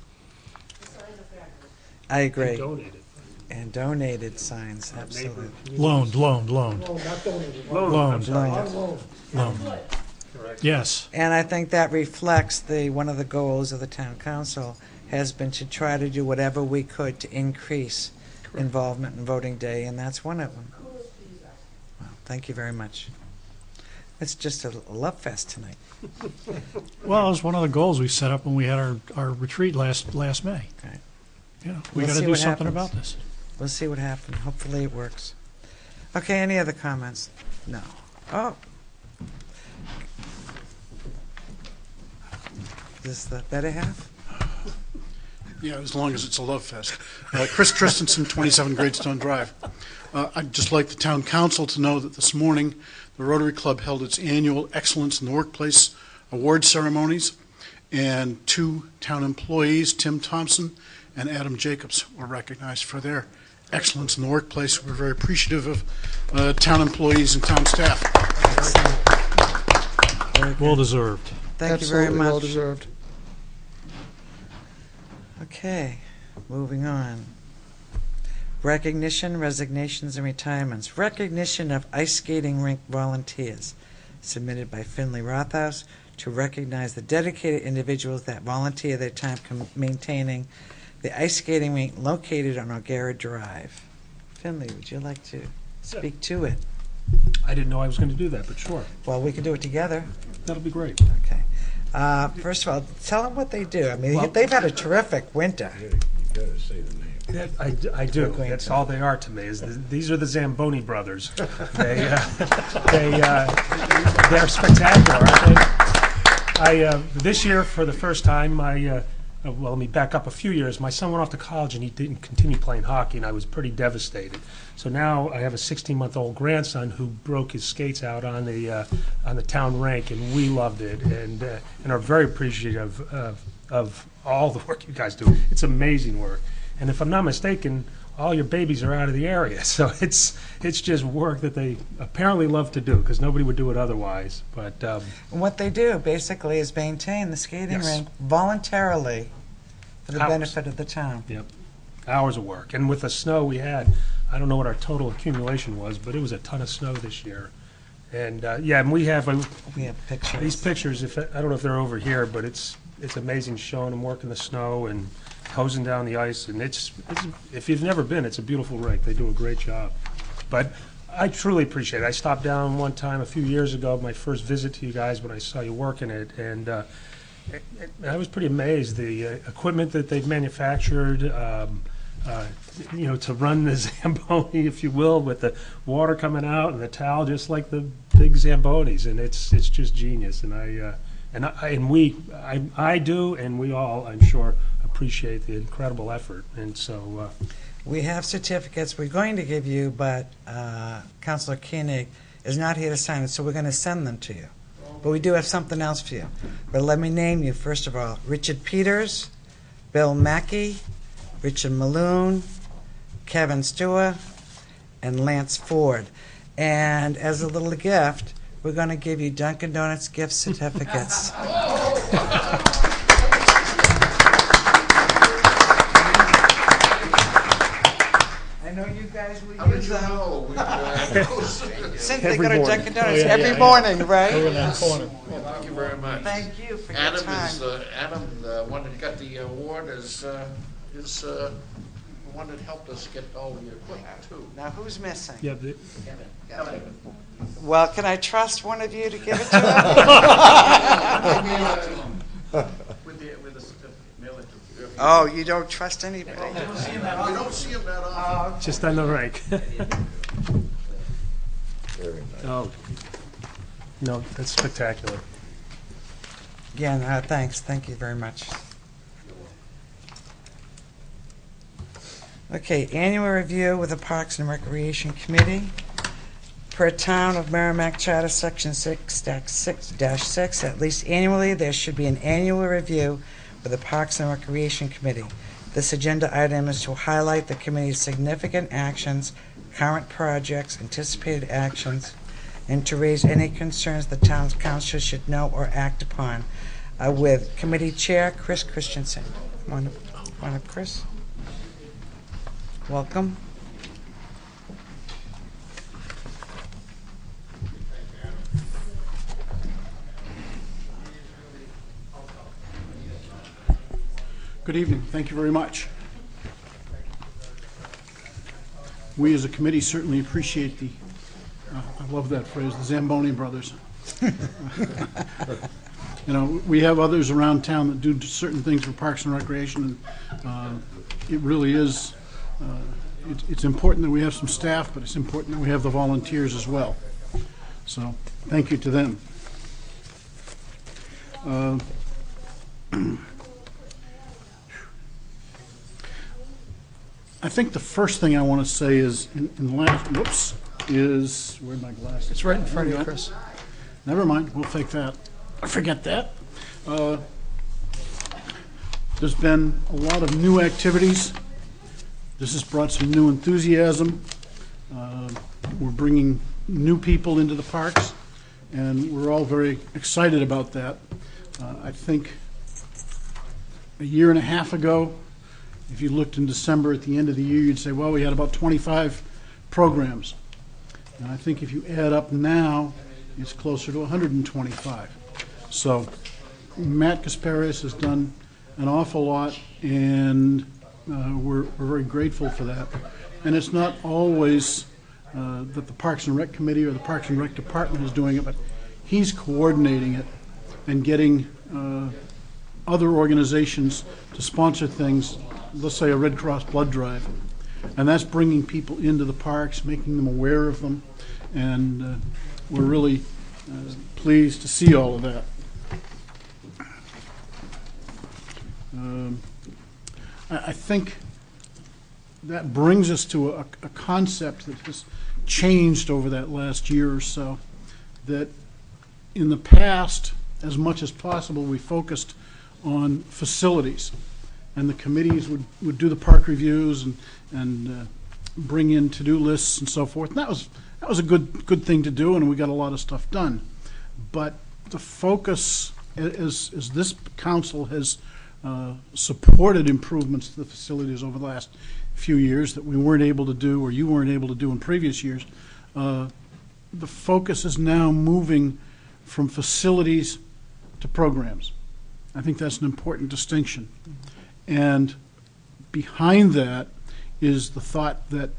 I agree. And donated signs, absolutely.
Loaned. Loaned. Yes.
And I think that reflects one of the goals of the town council has been to try to do whatever we could to increase involvement in voting day, and that's one of them. Well, thank you very much. It's just a love fest tonight.
Well, it was one of the goals we set up when we had our retreat last May.
Right.
You know, we
We'll
got to
see
do
what
something
happens.
about this.
We'll see what happens. Hopefully it works. Okay, any other comments? No. Oh. Is this the better half?
Yeah, as long as it's a love fest. Chris Christensen, 27 Greatstone Drive. I'd just like the town council to know that this morning, the Rotary Club held its annual Excellence in the Workplace award ceremonies, and 2 town employees, Tim Thompson and Adam Jacobs, were recognized for their excellence in the workplace. We're very appreciative of town employees and town staff.
Well deserved.
Thank you very
Absolutely
much.
well deserved.
Okay, moving on. Recognition, resignations, and retirements. Recognition of ice skating rink volunteers, submitted by Finley Rothaus to recognize the dedicated individuals that volunteer their time maintaining the ice skating rink located on O'Gara Drive. Finley, would you like to speak to it?
I didn't know I was going to do that, but sure.
Well, we can do it together.
That'll be great.
Okay. First of all, tell them what they do. I mean, they've had a terrific winter.
You gotta say the name.
I do.
Acquaintance.
That's all they are to me. These are the Zamboni brothers. They're spectacular, aren't they? This year, for the first time, well, let me back up a few years. My son went off to college and he didn't continue playing hockey, and I was pretty devastated. So now I have a 16-month-old grandson who broke his skates out on the town rink, and we loved it, and are very appreciative of all the work you guys do. It's amazing work. And if I'm not mistaken, all your babies are out of the area, so it's just work that they apparently love to do, because nobody would do it otherwise. But
And what they do, basically, is maintain the skating
Yes.
rink voluntarily for the
Hours.
benefit of the town.
Yep, hours of work. And with the snow we had, I don't know what our total accumulation was, but it was a ton of snow this year. And and we have
We have pictures.
these pictures. I don't know if they're over here, but it's it's amazing showing them work in the snow and hosing down the ice. And it's if you've never been, it's a beautiful rink. They do a great job. But I truly appreciate it. I stopped down one time a few years ago, my first visit to you guys when I saw you working it, and I was pretty amazed. The equipment that they've manufactured, to run the Zamboni, if you will, with the water coming out and the towel, just like the big Zambonis, and it's just genius. And I do, and we all, I'm sure, appreciate the incredible effort. And so.
We have certificates we're going to give you, but Councilor Koenig is not here to sign it, so we're going to send them to you. But we do have something else for you. But let me name you, first of all, Richard Peters, Bill Mackey, Richard Malone, Kevin Stewart, and Lance Ford. And as a little gift, we're going to give you Dunkin' Donuts gift certificates. I know you guys will use them. Since they go to Dunkin' Donuts every morning, right?
Over in that corner. Well, thank you very much.
Thank you for your
Adam
time.
Adam, the one that got the award, is the one that helped us get all the equipment too.
Now who's missing?
Yeah,
Kevin.
Well, can I trust one of you to give it to him?
With the certificate, mail it to him.
Oh, you don't trust anybody?
We don't see him that often.
Just on the rank.
Very nice.
Oh, no, that's spectacular.
Again, thanks. Thank you very much. Okay, annual review with the Parks and Recreation Committee. Per Town of Merrimack Charter, Section 6-6, at least annually, there should be an annual review with the Parks and Recreation Committee. This agenda item is to highlight the committee's significant actions, current projects, anticipated actions, and to raise any concerns the town's council should know or act upon. With Committee Chair Chris Christensen. Come on up, Chris. Welcome.
Good evening. Thank you very much. We as a committee certainly appreciate the, I love that phrase, the Zamboni brothers. We have others around town that do certain things for Parks and Recreation, and it really is, it's important that we have some staff, but it's important that we have the volunteers as well. So, thank you to them. I think the first thing I want to say is, in the last, where'd my glasses?
It's right in front of you, Chris.
Never mind, we'll take that. Forget that. There's been a lot of new activities. This has brought some new enthusiasm. We're bringing new people into the parks, and we're all very excited about that. I think a year and a half ago, if you looked in December at the end of the year, you'd say, well, we had about 25 programs. And I think if you add up now, it's closer to 125. So Matt Kasparis has done an awful lot, and we're very grateful for that. And it's not always that the Parks and Rec Committee or the Parks and Rec Department is doing it, but he's coordinating it and getting other organizations to sponsor things, let's say a Red Cross blood drive. And that's bringing people into the parks, making them aware of them, and we're really pleased to see all of that. I think that brings us to a concept that has changed over that last year or so, that in the past, as much as possible, we focused on facilities, and the committees would do the park reviews and bring in to-do lists and so forth. And that was a good thing to do, and we got a lot of stuff done. But the focus, as this council has supported improvements to the facilities over the last few years that we weren't able to do, or you weren't able to do in previous years, the focus is now moving from facilities to programs. I think that's an important distinction. And behind that is the thought that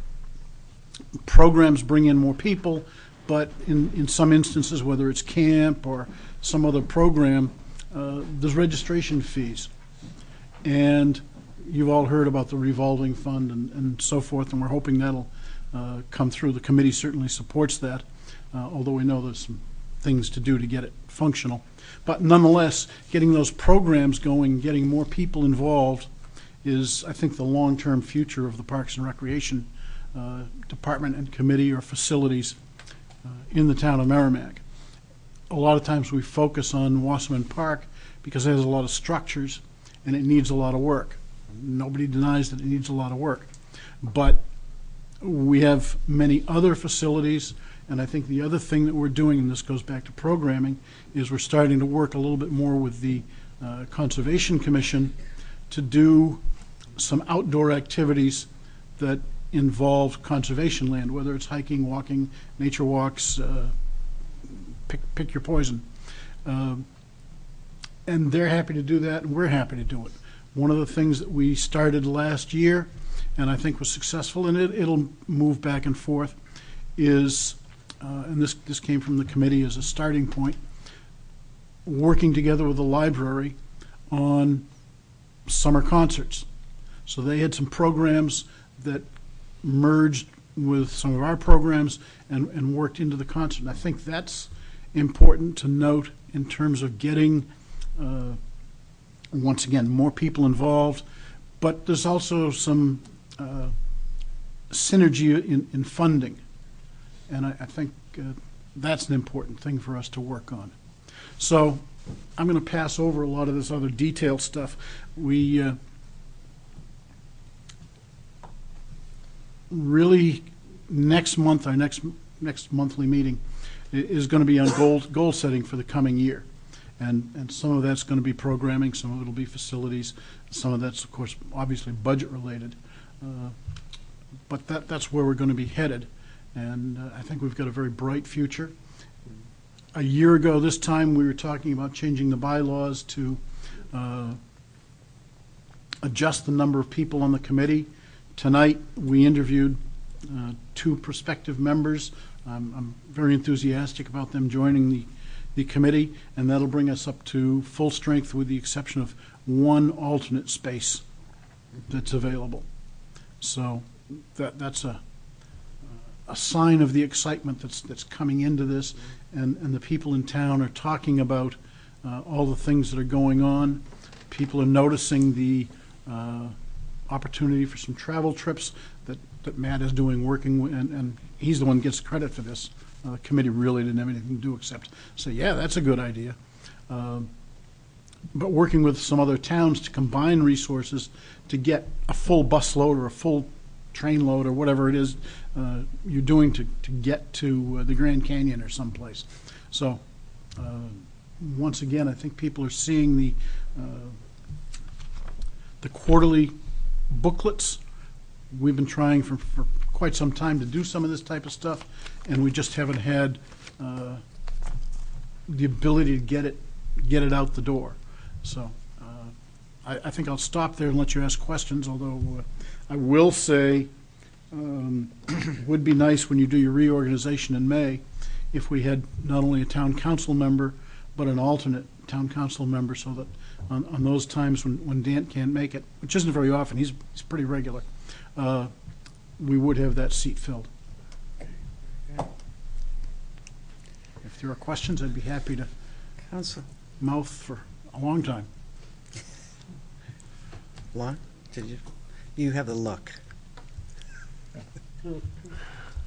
programs bring in more people, but in some instances, whether it's camp or some other program, there's registration fees. And you've all heard about the revolving fund and so forth, and we're hoping that'll come through. The committee certainly supports that, although we know there's some things to do to get it functional. But nonetheless, getting those programs going, getting more people involved is, I think, the long-term future of the Parks and Recreation Department and committee or facilities in the town of Merrimack. A lot of times we focus on Wasserman Park because it has a lot of structures and it needs a lot of work. Nobody denies that it needs a lot of work. But we have many other facilities, and I think the other thing that we're doing, and this goes back to programming, is we're starting to work a little bit more with the Conservation Commission to do some outdoor activities that involve conservation land, whether it's hiking, walking, nature walks, pick your poison. And they're happy to do that, and we're happy to do it. One of the things that we started last year, and I think was successful, and it'll move back and forth, is, and this came from the committee as a starting point, working together with the library on summer concerts. So they had some programs that merged with some of our programs and worked into the concert. And I think that's important to note in terms of getting, once again, more people involved. But there's also some synergy in funding. And I think that's an important thing for us to work on. So I'm going to pass over a lot of this other detailed stuff. We really, next month, our next monthly meeting is going to be on goal setting for the coming year. And some of that's going to be programming, some of it will be facilities, some of that's, of course, obviously budget related. But that's where we're going to be headed. And I think we've got a very bright future. A year ago this time, we were talking about changing the bylaws to adjust the number of people on the committee. Tonight, we interviewed 2 prospective members. I'm very enthusiastic about them joining the committee, and that'll bring us up to full strength with the exception of 1 alternate space that's available. So that's a sign of the excitement that's coming into this, and the people in town are talking about all the things that are going on. People are noticing the opportunity for some travel trips that Matt is doing, and he's the one who gets credit for this. The committee really didn't have anything to do except say, yeah, that's a good idea. But working with some other towns to combine resources to get a full bus load or a full train load or whatever it is you're doing to get to the Grand Canyon or someplace. So once again, I think people are seeing the quarterly booklets. We've been trying for quite some time to do some of this type of stuff, and we just haven't had the ability to get it out the door. So I think I'll stop there and let you ask questions, although I will say it would be nice when you do your reorganization in May if we had not only a town council member but an alternate town council member, so that on those times when Dan can't make it, which isn't very often, he's pretty regular, we would have that seat filled. If there are questions, I'd be happy to mouth for a long time.
Lon, you have the look.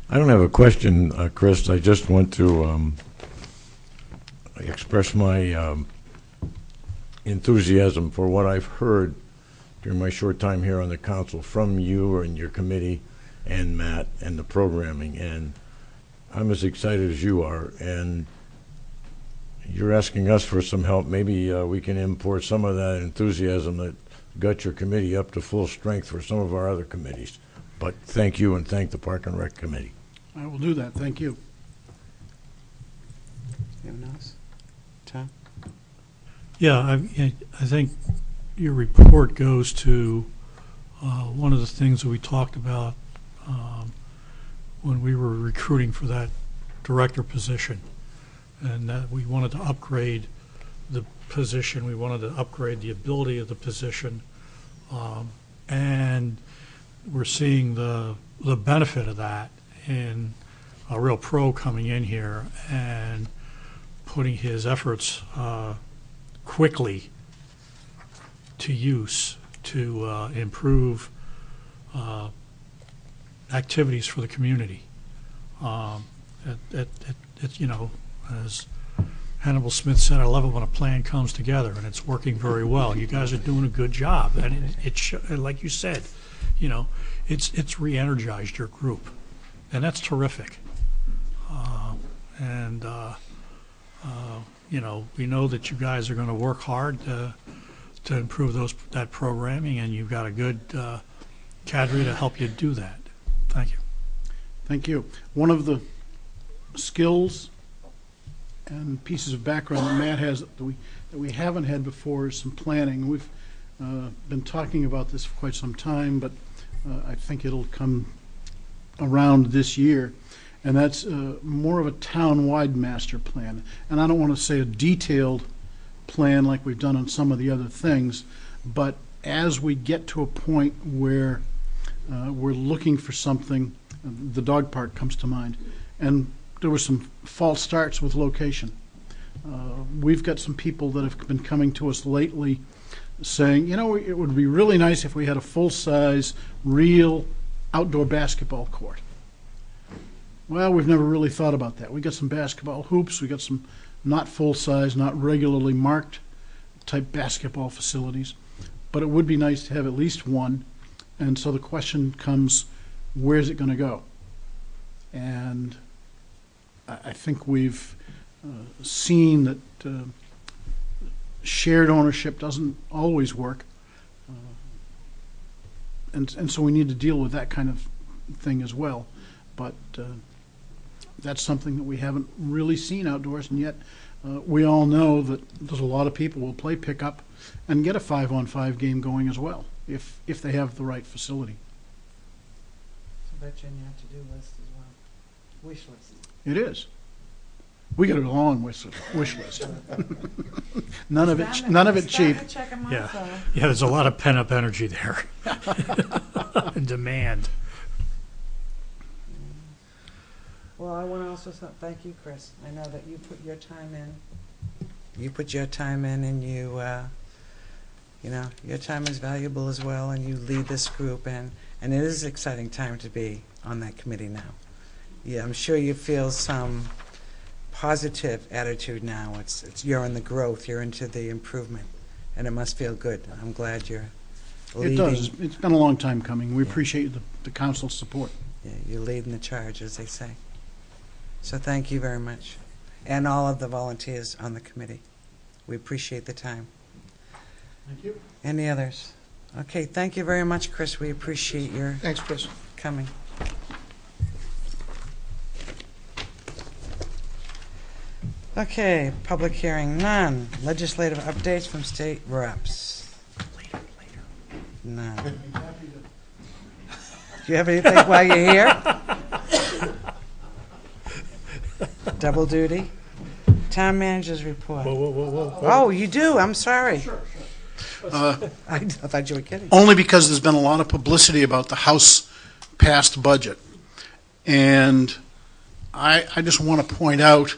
I don't have a question, Chris. I just want to express my enthusiasm for what I've heard during my short time here on the council from you and your committee and Matt and the programming, and I'm as excited as you are, and you're asking us for some help. Maybe we can import some of that enthusiasm that got your committee up to full strength for some of our other committees. But thank you, and thank the Park and Rec Committee.
I will do that. Thank you.
Anyone else? Tom?
Yeah, I think your report goes to one of the things that we talked about when we were recruiting for that director position, and that we wanted to upgrade the position, we wanted to upgrade the ability of the position, and we're seeing the benefit of that in a real pro coming in here and putting his efforts quickly to use to improve activities for the community. You know, as Hannibal Smith said, I love it when a plan comes together, and it's working very well. You guys are doing a good job, and like you said, you know, it's re-energized your group, and that's terrific. You know, we know that you guys are going to work hard to improve that programming, and you've got a good cadre to help you do that. Thank you.
Thank you. One of the skills and pieces of background that Matt has that we haven't had before is some planning. We've been talking about this for quite some time, but I think it'll come around this year. And that's more of a town-wide master plan. And I don't want to say a detailed plan like we've done on some of the other things, but as we get to a point where we're looking for something, the dog park comes to mind. And there were some false starts with location. We've got some people that have been coming to us lately saying, you know, it would be really nice if we had a full-size, real outdoor basketball court. Well, we've never really thought about that. We got some basketball hoops. We got some not full-size, not regularly marked type basketball facilities. But it would be nice to have at least one. And so the question comes, where's it going to go? And I think we've seen that shared ownership doesn't always work. And so we need to deal with that kind of thing as well. But that's something that we haven't really seen outdoors, and yet we all know that there's a lot of people who will play pickup and get a 5-on-5 game going as well, if they have the right facility.
So I bet you in your to-do list as well. Wish list.
It is. We got a long wish list. None of it cheap.
Yeah, there's a lot of pent-up energy there and demand.
Well, I want to also thank you, Chris. I know that you put your time in. You put your time in, and you know, your time is valuable as well, and you lead this group, and it is an exciting time to be on that committee now. Yeah, I'm sure you feel some positive attitude now. You're in the growth, you're into the improvement, and it must feel good. I'm glad you're leading.
It does. It's been a long time coming. We appreciate the council's support.
Yeah, you're leading the charge, as they say. So thank you very much. And all of the volunteers on the committee. We appreciate the time.
Thank you.
Any others? Okay, thank you very much, Chris. We appreciate your
Thanks, Chris.
coming. Okay, public hearing none. Legislative updates from state reps. None. Do you have anything while you're here? Double duty. Town manager's report.
Whoa.
Oh, you do? I'm sorry.
Sure.
I thought you were kidding.
Only because there's been a lot of publicity about the House passed budget. And I just want to point out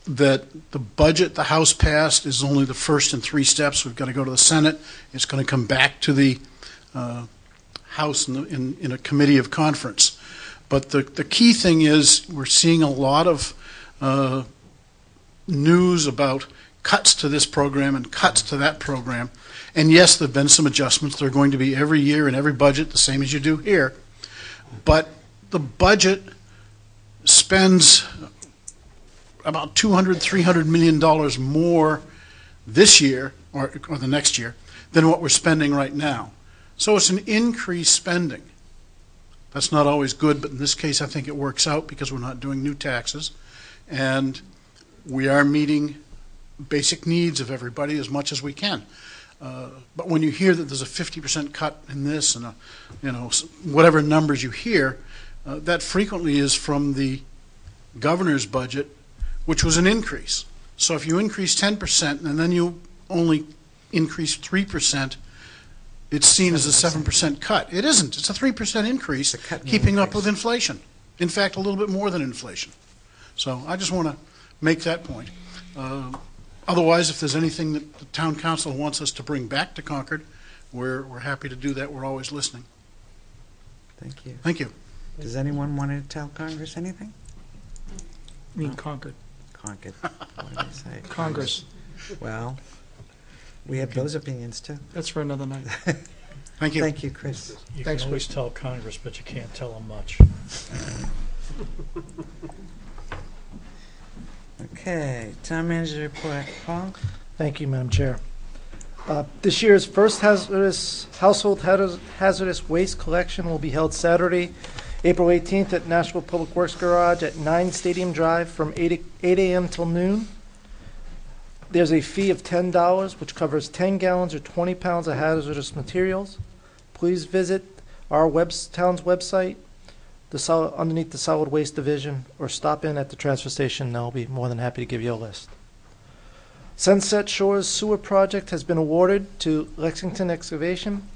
that the budget the House passed is only the first in 3 steps. We've got to go to the Senate. It's going to come back to the House in a committee of conference. But the key thing is we're seeing a lot of news about cuts to this program and cuts to that program. And yes, there have been some adjustments. They're going to be every year in every budget, the same as you do here. But the budget spends about $200, $300 million more this year or the next year than what we're spending right now. So it's an increased spending. That's not always good, but in this case I think it works out because we're not doing new taxes. And we are meeting basic needs of everybody as much as we can. But when you hear that there's a 50% cut in this and whatever numbers you hear, that frequently is from the governor's budget, which was an increase. So if you increase 10% and then you only increase 3%, it's seen as a 7% cut. It isn't. It's a 3% increase, keeping up with inflation. In fact, a little bit more than inflation. So I just want to make that point. Otherwise, if there's anything that the town council wants us to bring back to Concord, we're happy to do that. We're always listening.
Thank you.
Thank you.
Does anyone want to tell Congress anything?
I mean Concord.
Concord. What did I say?
Congress.
Well, we have those opinions too.
That's for another night.
Thank you.
Thank you, Chris.
You
Thanks,
can always
Chris.
tell Congress, but you can't tell them much.
Okay, town manager report. Paul?
Thank you, Madam Chair. This year's first household hazardous waste collection will be held Saturday, April 18th at Nashville Public Works Garage at 9 Stadium Drive from 8 a.m. till noon. There's a fee of $10, which covers 10 gallons or 20 pounds of hazardous materials. Please visit our town's website, underneath the Solid Waste Division, or stop in at the transfer station. They'll be more than happy to give you a list. Sunset Shores Sewer Project has been awarded to Lexington Excavation.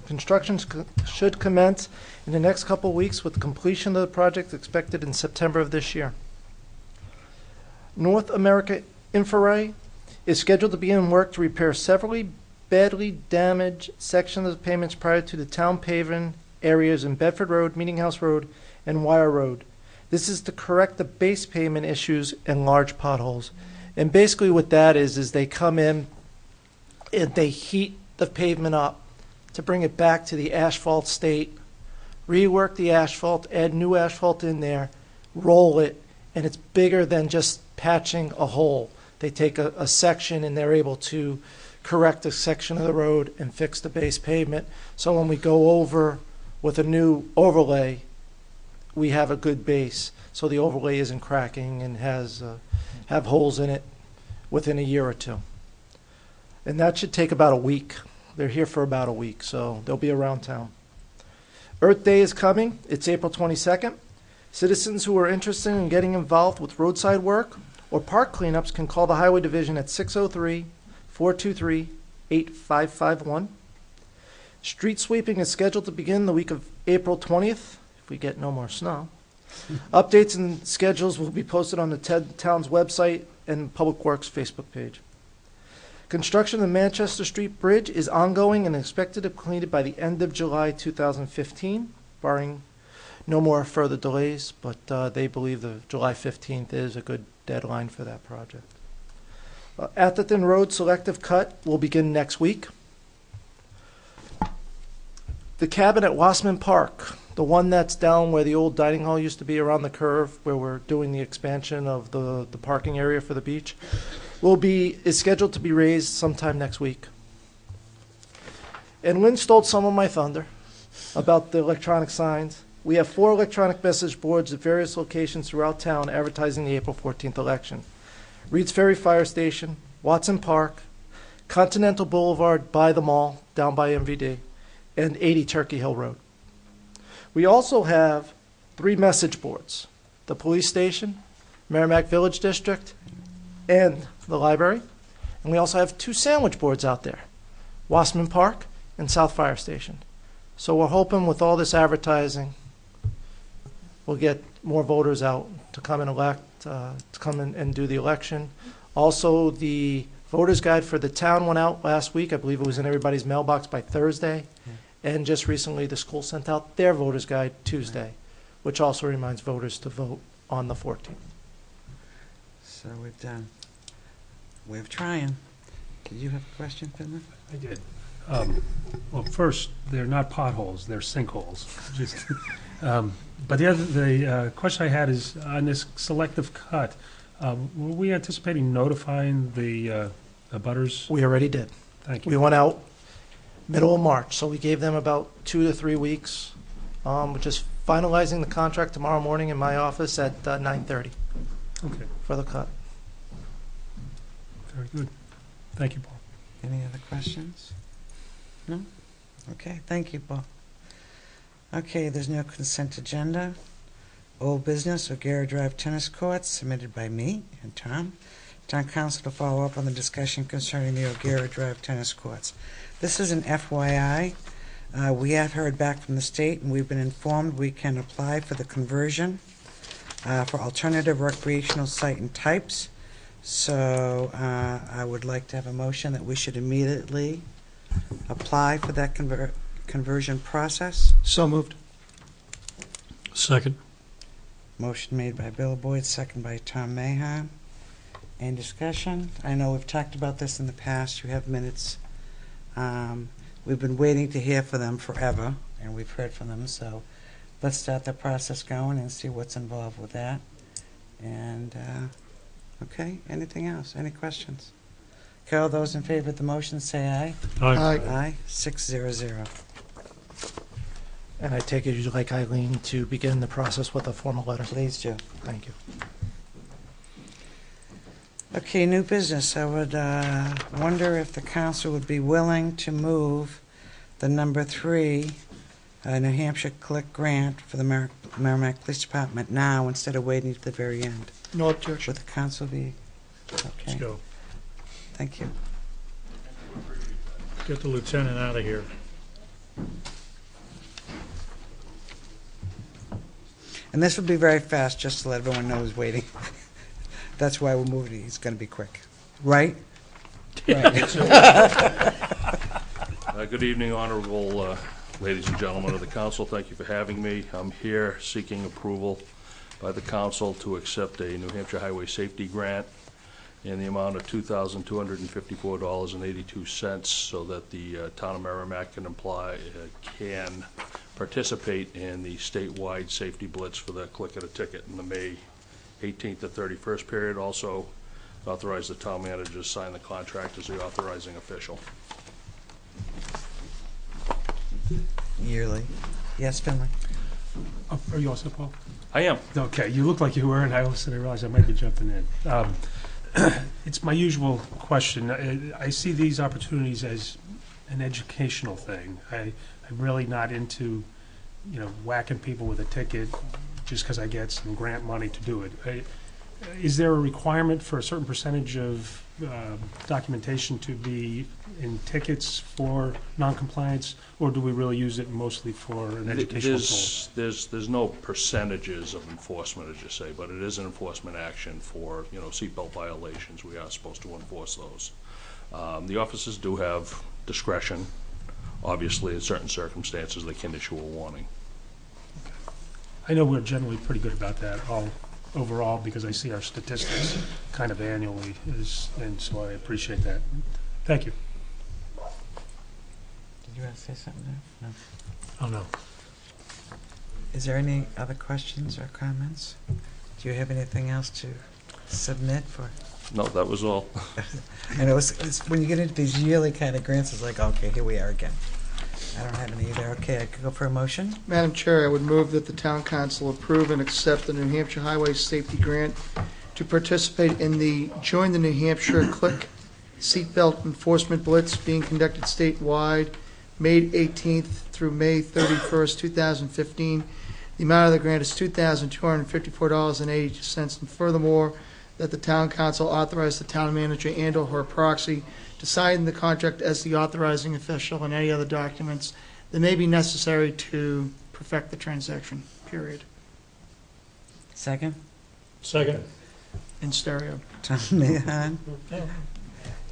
Construction should commence in the next couple of weeks, with completion of the project expected in September of this year. North America Infrared is scheduled to begin work to repair severely badly damaged sections of the pavements prior to the town paving areas in Bedford Road, Meeting House Road, and Wire Road. This is to correct the base pavement issues and large potholes. And basically what that is they come in and they heat the pavement up to bring it back to the asphalt state, rework the asphalt, add new asphalt in there, roll it, and it's bigger than just patching a hole. They take a section and they're able to correct a section of the road and fix the base pavement. So when we go over with a new overlay, we have a good base. So the overlay isn't cracking and have holes in it within a year or two. And that should take about a week. They're here for about a week, so they'll be around town. Earth Day is coming. It's April 22nd. Citizens who are interested in getting involved with roadside work or park cleanups can call the Highway Division at 603-423-8551. Street sweeping is scheduled to begin the week of April 20th, if we get no more snow. Updates and schedules will be posted on the town's website and Public Works Facebook page. Construction of the Manchester Street Bridge is ongoing and expected to be completed by the end of July 2015, barring no more further delays, but they believe the July 15th is a good deadline for that project. Atherton Road Selective Cut will begin next week. The cabin at Wassman Park, the one that's down where the old dining hall used to be around the curve, where we're doing the expansion of the parking area for the beach, is scheduled to be raised sometime next week. And Lynn stole some of my thunder about the electronic signs. We have 4 electronic message boards at various locations throughout town advertising the April 14th election. Reed's Ferry Fire Station, Watson Park, Continental Boulevard by the mall, down by MVD, and 80 Turkey Hill Road. We also have 3 message boards: the police station, Merrimack Village District, and the library. And we also have 2 sandwich boards out there, Wassman Park and South Fire Station. So we're hoping with all this advertising, we'll get more voters out to come and elect, to come in and do the election. Also, the voter's guide for the town went out last week. I believe it was in everybody's mailbox by Thursday. And just recently, the school sent out their voter's guide Tuesday, which also reminds voters to vote on the 14th.
So we've done. We're trying. Did you have a question, Finland?
I did. Well, first, they're not potholes; they're sinkholes. Just, but the question I had is on this selective cut. Were we anticipating notifying the abutters?
We already did.
Thank you.
We went out middle of March, so we gave them about 2 to 3 weeks. We're just finalizing the contract tomorrow morning in my office at 9:30.
Okay.
For the cut.
Very good. Thank you, Paul.
Any other questions? No? Okay, thank you, Paul. Okay, there's no consent agenda. Old business, O'Gara Drive tennis courts, submitted by me and Tom. Town Council to follow up on the discussion concerning the O'Gara Drive tennis courts. This is an FYI. We have heard back from the state, and we've been informed we can apply for the conversion for alternative recreational site and types. So I would like to have a motion that we should immediately apply for that conversion process.
So moved.
Second.
Motion made by Bill Boyd, second by Tom Mahan. Any discussion? I know we've talked about this in the past. You have minutes. We've been waiting to hear from them forever, and we've heard from them. So let's start the process going and see what's involved with that. And, okay, anything else? Any questions? Carol, those in favor of the motion say aye.
Aye.
Aye, 600.
And I take it you'd like Eileen to begin the process with a formal letter?
Please do.
Thank you.
Okay, new business. I would wonder if the council would be willing to move the number 3 New Hampshire Click grant for the Merrimack Police Department now instead of waiting to the very end.
No objection.
Would the council be okay?
Let's go.
Thank you.
Get the lieutenant out of here.
And this will be very fast, just to let everyone know who's waiting. That's why we're moving. It's going to be quick. Right? Right.
Good evening, honorable ladies and gentlemen of the council. Thank you for having me. I'm here seeking approval by the council to accept a New Hampshire Highway Safety Grant in the amount of $2,254.82 so that the town of Merrimack can participate in the statewide safety blitz for the click of a ticket in the May 18th to 31st period. Also authorize the town manager to sign the contract as the authorizing official.
Yearly. Yes, Finley?
Oh, are you also, Paul?
I am.
Okay, you look like you were, and I all of a sudden realized I might be jumping in. It's my usual question. I see these opportunities as an educational thing. I'm really not into, whacking people with a ticket just because I get some grant money to do it. Is there a requirement for a certain percentage of documentation to be in tickets for noncompliance, or do we really use it mostly for an educational goal?
There's no percentages of enforcement, as you say, but it is an enforcement action for seatbelt violations. We are supposed to enforce those. The officers do have discretion. Obviously, in certain circumstances, they can issue a warning.
I know we're generally pretty good about that overall because I see our statistics kind of annually, and so I appreciate that. Thank you.
Did you want to say something there? No.
Oh, no.
Is there any other questions or comments? Do you have anything else to submit for?
No, that was all.
I know it's when you get into these yearly kind of grants, it's like, okay, here we are again. I don't have any either. Okay, I could go for a motion.
Madam Chair, I would move that the Town Council approve and accept the New Hampshire Highway Safety Grant to participate in the Join the New Hampshire Click Seatbelt Enforcement Blitz being conducted statewide May 18th through May 31st, 2015. The amount of the grant is $2,254.82, and furthermore, that the Town Council authorize the town manager and/or her proxy to sign the contract as the authorizing official and any other documents that may be necessary to perfect the transaction, period.
Second?
Second.
In stereo.
Tom Mahan.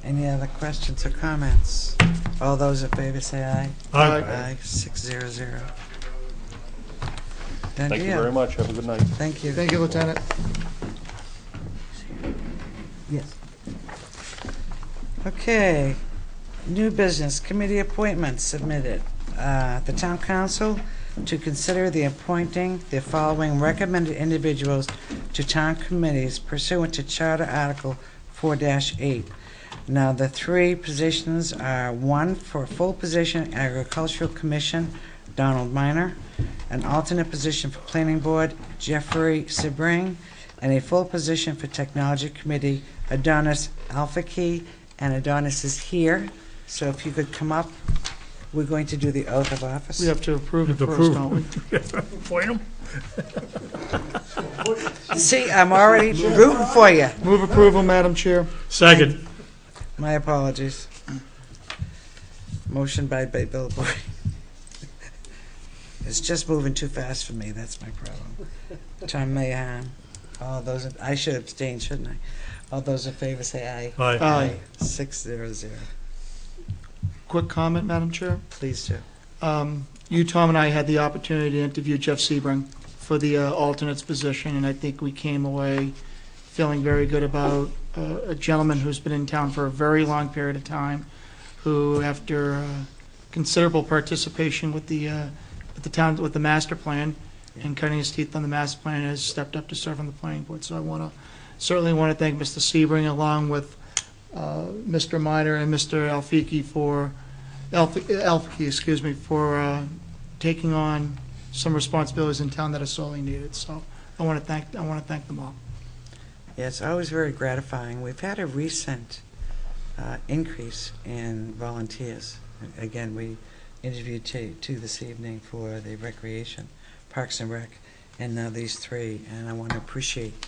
Any other questions or comments? All those in favor say aye.
Aye.
Aye, 600.
Thank you very much. Have a good night.
Thank you.
Thank you, Lieutenant.
Yes. Okay, new business, committee appointments submitted. The town council to consider the appointing the following recommended individuals to town committees pursuant to Charter Article 4-8. Now, the 3 positions are 1 for a full position, Agricultural Commission, Donald Miner, an alternate position for Planning Board, Jeffrey Sebring, and a full position for Technology Committee, Adonis Alfaki, and Adonis is here. So if you could come up, we're going to do the oath of office.
We have to approve it
To
first,
approve.
don't we?
Point 'em.
See, I'm already rooting for you.
Move approval, Madam Chair.
Second.
My apologies. Motion by Bill Boyd. It's just moving too fast for me, that's my problem. Tom Mahan, all those, I should abstain, shouldn't I? All those in favor say aye.
Aye.
Aye.
600.
Quick comment, Madam Chair.
Please do.
You, Tom, and I had the opportunity to interview Jeff Sebring for the alternates position, and I think we came away feeling very good about a gentleman who's been in town for a very long period of time, who, after considerable participation with the town, with the master plan, and cutting his teeth on the master plan, has stepped up to serve on the planning board. So I certainly want to thank Mr. Sebring, along with Mr. Minor and Mr. Alfaki for taking on some responsibilities in town that are sorely needed. So I want to thank them all.
Yeah, it's always very gratifying. We've had a recent increase in volunteers. Again, we interviewed two this evening for the recreation, Parks and Rec, and now these three. And I want to appreciate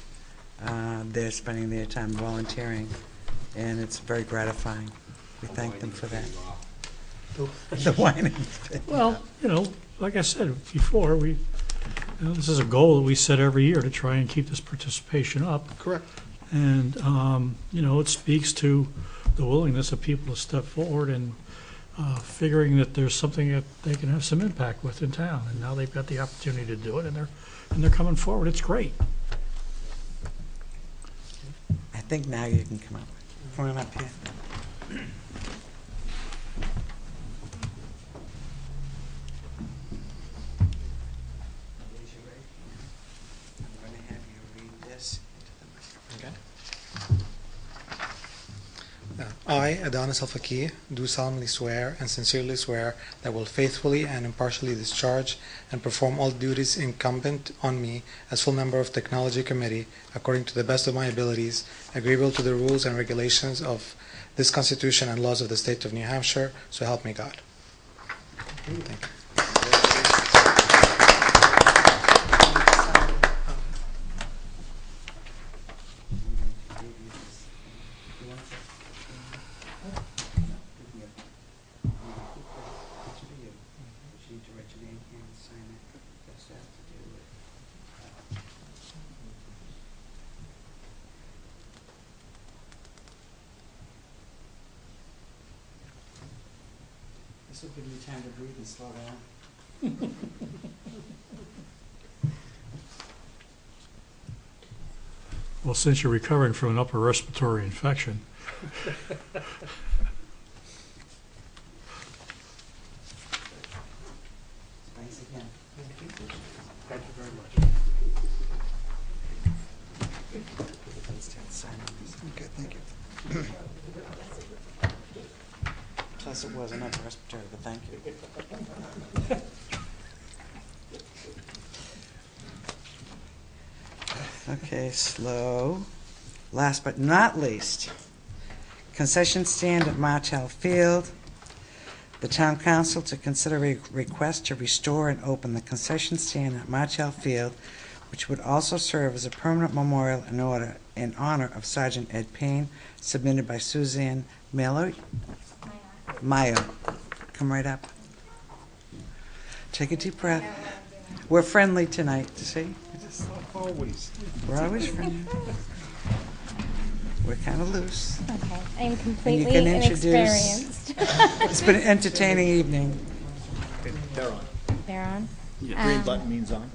their spending their time volunteering, and it's very gratifying. We thank them for that. The whining.
Well, like I said before, this is a goal that we set every year to try and keep this participation up.
Correct.
And, it speaks to the willingness of people to step forward and figuring that there's something that they can have some impact with in town. And now they've got the opportunity to do it, and they're coming forward. It's great.
I think now you can come up. Come on up here.
I, Adonis Alfaki, do solemnly swear and sincerely swear that I will faithfully and impartially discharge and perform all duties incumbent on me as full member of Technology Committee according to the best of my abilities, agreeable to the rules and regulations of this Constitution and laws of the state of New Hampshire, so help me God. Thank you.
This will give you time to breathe and slow down.
Well, since you're recovering from an upper respiratory infection,
Thanks again.
Thank you very much.
Let's take the sign on this.
Okay, thank you.
Plus, it was an upper respiratory, but thank you. Okay, slow. Last but not least, concession stand at Martell Field. The Town Council to consider a request to restore and open the concession stand at Martell Field, which would also serve as a permanent memorial in honor of Sergeant Ed Payne, submitted by Suzanne Mayo. Come right up. Take a deep breath. We're friendly tonight, see?
Always.
We're always friendly. We're kind of loose.
Okay, I'm
And you
completely
can introduce.
inexperienced.
It's been an entertaining evening.
They're on.
They're on.
Green button means on.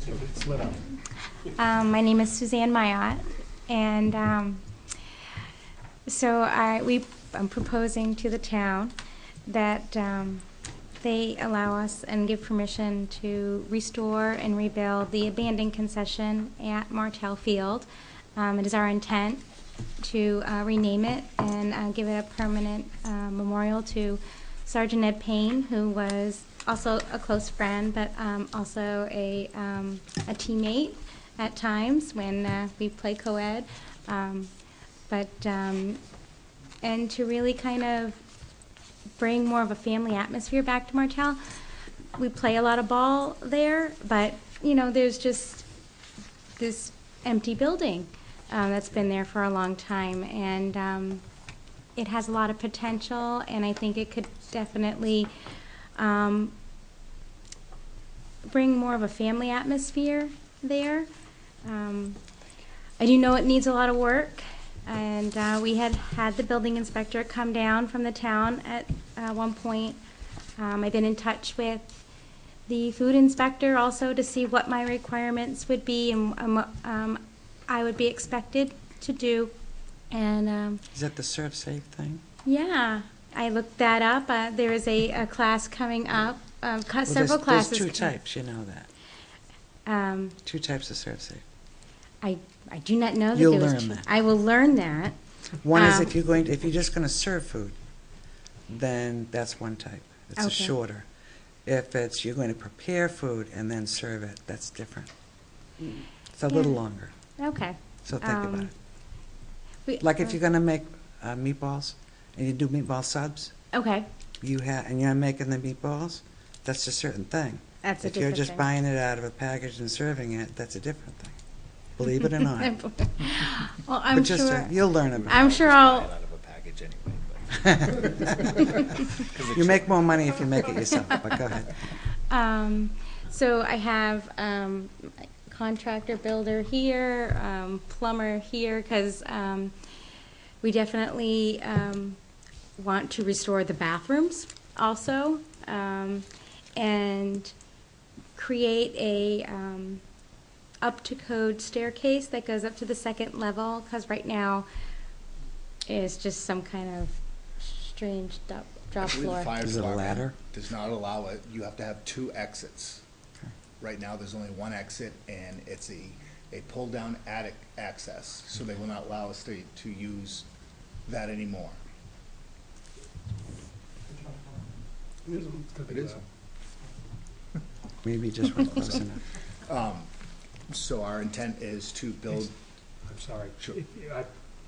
So it's lit up.
My name is Suzanne Mayotte, and so I'm proposing to the town that they allow us and give permission to restore and rebuild the abandoned concession at Martell Field. It is our intent to rename it and give it a permanent memorial to Sergeant Ed Payne, who was also a close friend, but also a teammate at times when we play co-ed. And to really kind of bring more of a family atmosphere back to Martell. We play a lot of ball there, but, you know, there's just this empty building that's been there for a long time, and it has a lot of potential, and I think it could definitely bring more of a family atmosphere there. I do know it needs a lot of work, and we had the building inspector come down from the town at one point. I've been in touch with the food inspector also to see what my requirements would be and what I would be expected to do. And
is that the Serve Safe thing?
Yeah, I looked that up. There is a class coming up, several classes.
There's two types, you know that. Two types of Serve Safe.
I do not know that
You'll
there was
learn
two.
that.
I will learn that.
One is if you're just going to serve food, then that's one type. It's a
Okay.
shorter. If it's you're going to prepare food and then serve it, that's different. It's a little longer.
Okay.
So think about it. Like if you're going to make meatballs and you do meatball subs.
Okay.
And you're making the meatballs, that's a certain thing.
That's a
if you're
different
just
thing.
buying it out of a package and serving it, that's a different thing. Believe it or not.
Well, I'm
But just
sure
you'll learn about it.
I'm sure I'll.
You make more money if you make it yourself, but go ahead.
So I have contractor builder here, plumber here, because we definitely want to restore the bathrooms also, and create a up-to-code staircase that goes up to the second level, because right now it's just some kind of strange drop floor.
The fire
Is it a
department
ladder?
does not allow it. You have to have 2 exits. Right now, there's only 1 exit, and it's a pull-down attic access, so they will not allow us to use that anymore. It is.
Maybe just weren't close enough.
So our intent is to build.
I'm sorry.
Sure.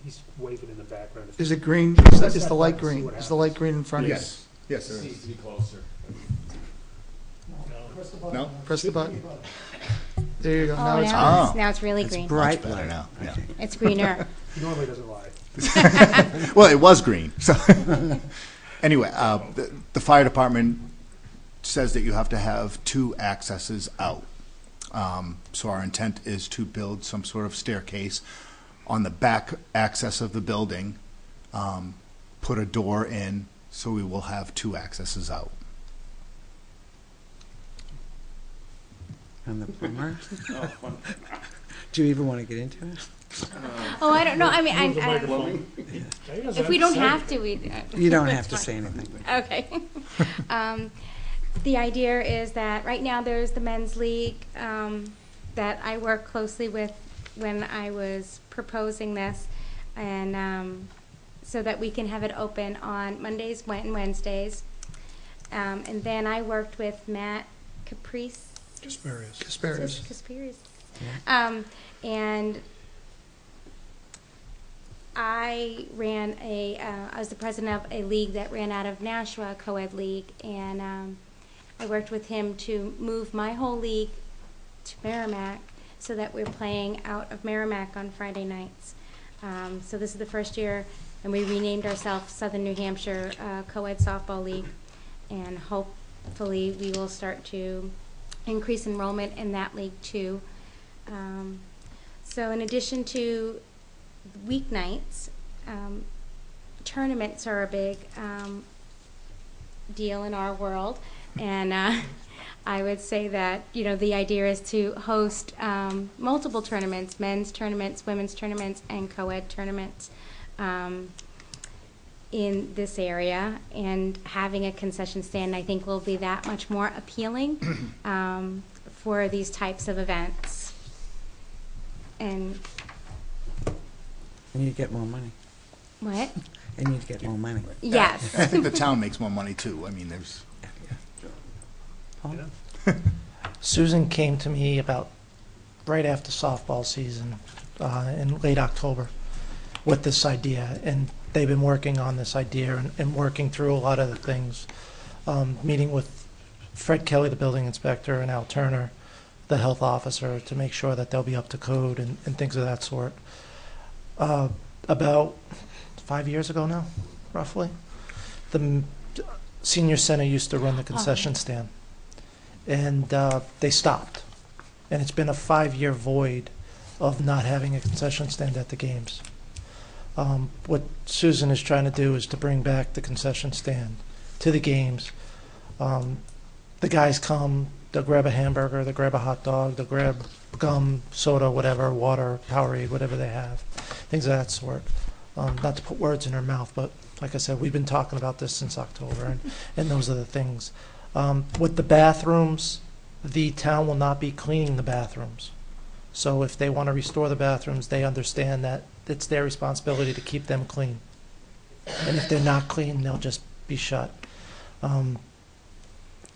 He's waving in the background.
Is it green? Is the light green? Is the light green in front of you?
Yes, yes, there
Needs
is.
to be closer.
No?
Press the button. There you go.
Oh,
Now it's
now it's really green.
Bright
Better
light.
now, yeah.
It's greener.
He normally doesn't lie.
Well, it was green, so. Anyway, the fire department says that you have to have 2 accesses out. So our intent is to build some sort of staircase on the back access of the building, put a door in, so we will have 2 accesses out.
And the plumber? Do you even want to get into it?
Oh, I don't know. I mean,
Move the microphone.
if we don't have to, we.
You don't have to say anything.
Okay. The idea is that right now there's the men's league that I work closely with when I was proposing this, and so that we can have it open on Mondays and Wednesdays. And then I worked with Matt Kasparius. And I ran I was the president of a league that ran out of Nashua, a co-ed league, and I worked with him to move my whole league to Merrimack so that we're playing out of Merrimack on Friday nights. So this is the first year, and we renamed ourselves Southern New Hampshire Co-ed Softball League, and hopefully we will start to increase enrollment in that league too. So in addition to weeknights, tournaments are a big deal in our world, and I would say that, you know, the idea is to host multiple tournaments, men's tournaments, women's tournaments, and co-ed tournaments in this area, and having a concession stand I think will be that much more appealing for these types of events. And
you get more money.
what?
And you'd get more money.
Yes.
I think the town makes more money too. I mean, there's.
Susan came to me about right after softball season in late October with this idea, and they've been working on this idea and working through a lot of the things, meeting with Fred Kelly, the building inspector, and Al Turner, the health officer, to make sure that they'll be up to code and things of that sort. About 5 years ago now, roughly, the senior center used to run the concession stand, and they stopped. And it's been a 5-year void of not having a concession stand at the games. What Susan is trying to do is to bring back the concession stand to the games. The guys come, they'll grab a hamburger, they'll grab a hot dog, they'll grab gum, soda, whatever, water, Powerade, whatever they have, things of that sort. Not to put words in her mouth, but like I said, we've been talking about this since October, and those are the things. With the bathrooms, the town will not be cleaning the bathrooms. So if they want to restore the bathrooms, they understand that it's their responsibility to keep them clean. And if they're not clean, they'll just be shut.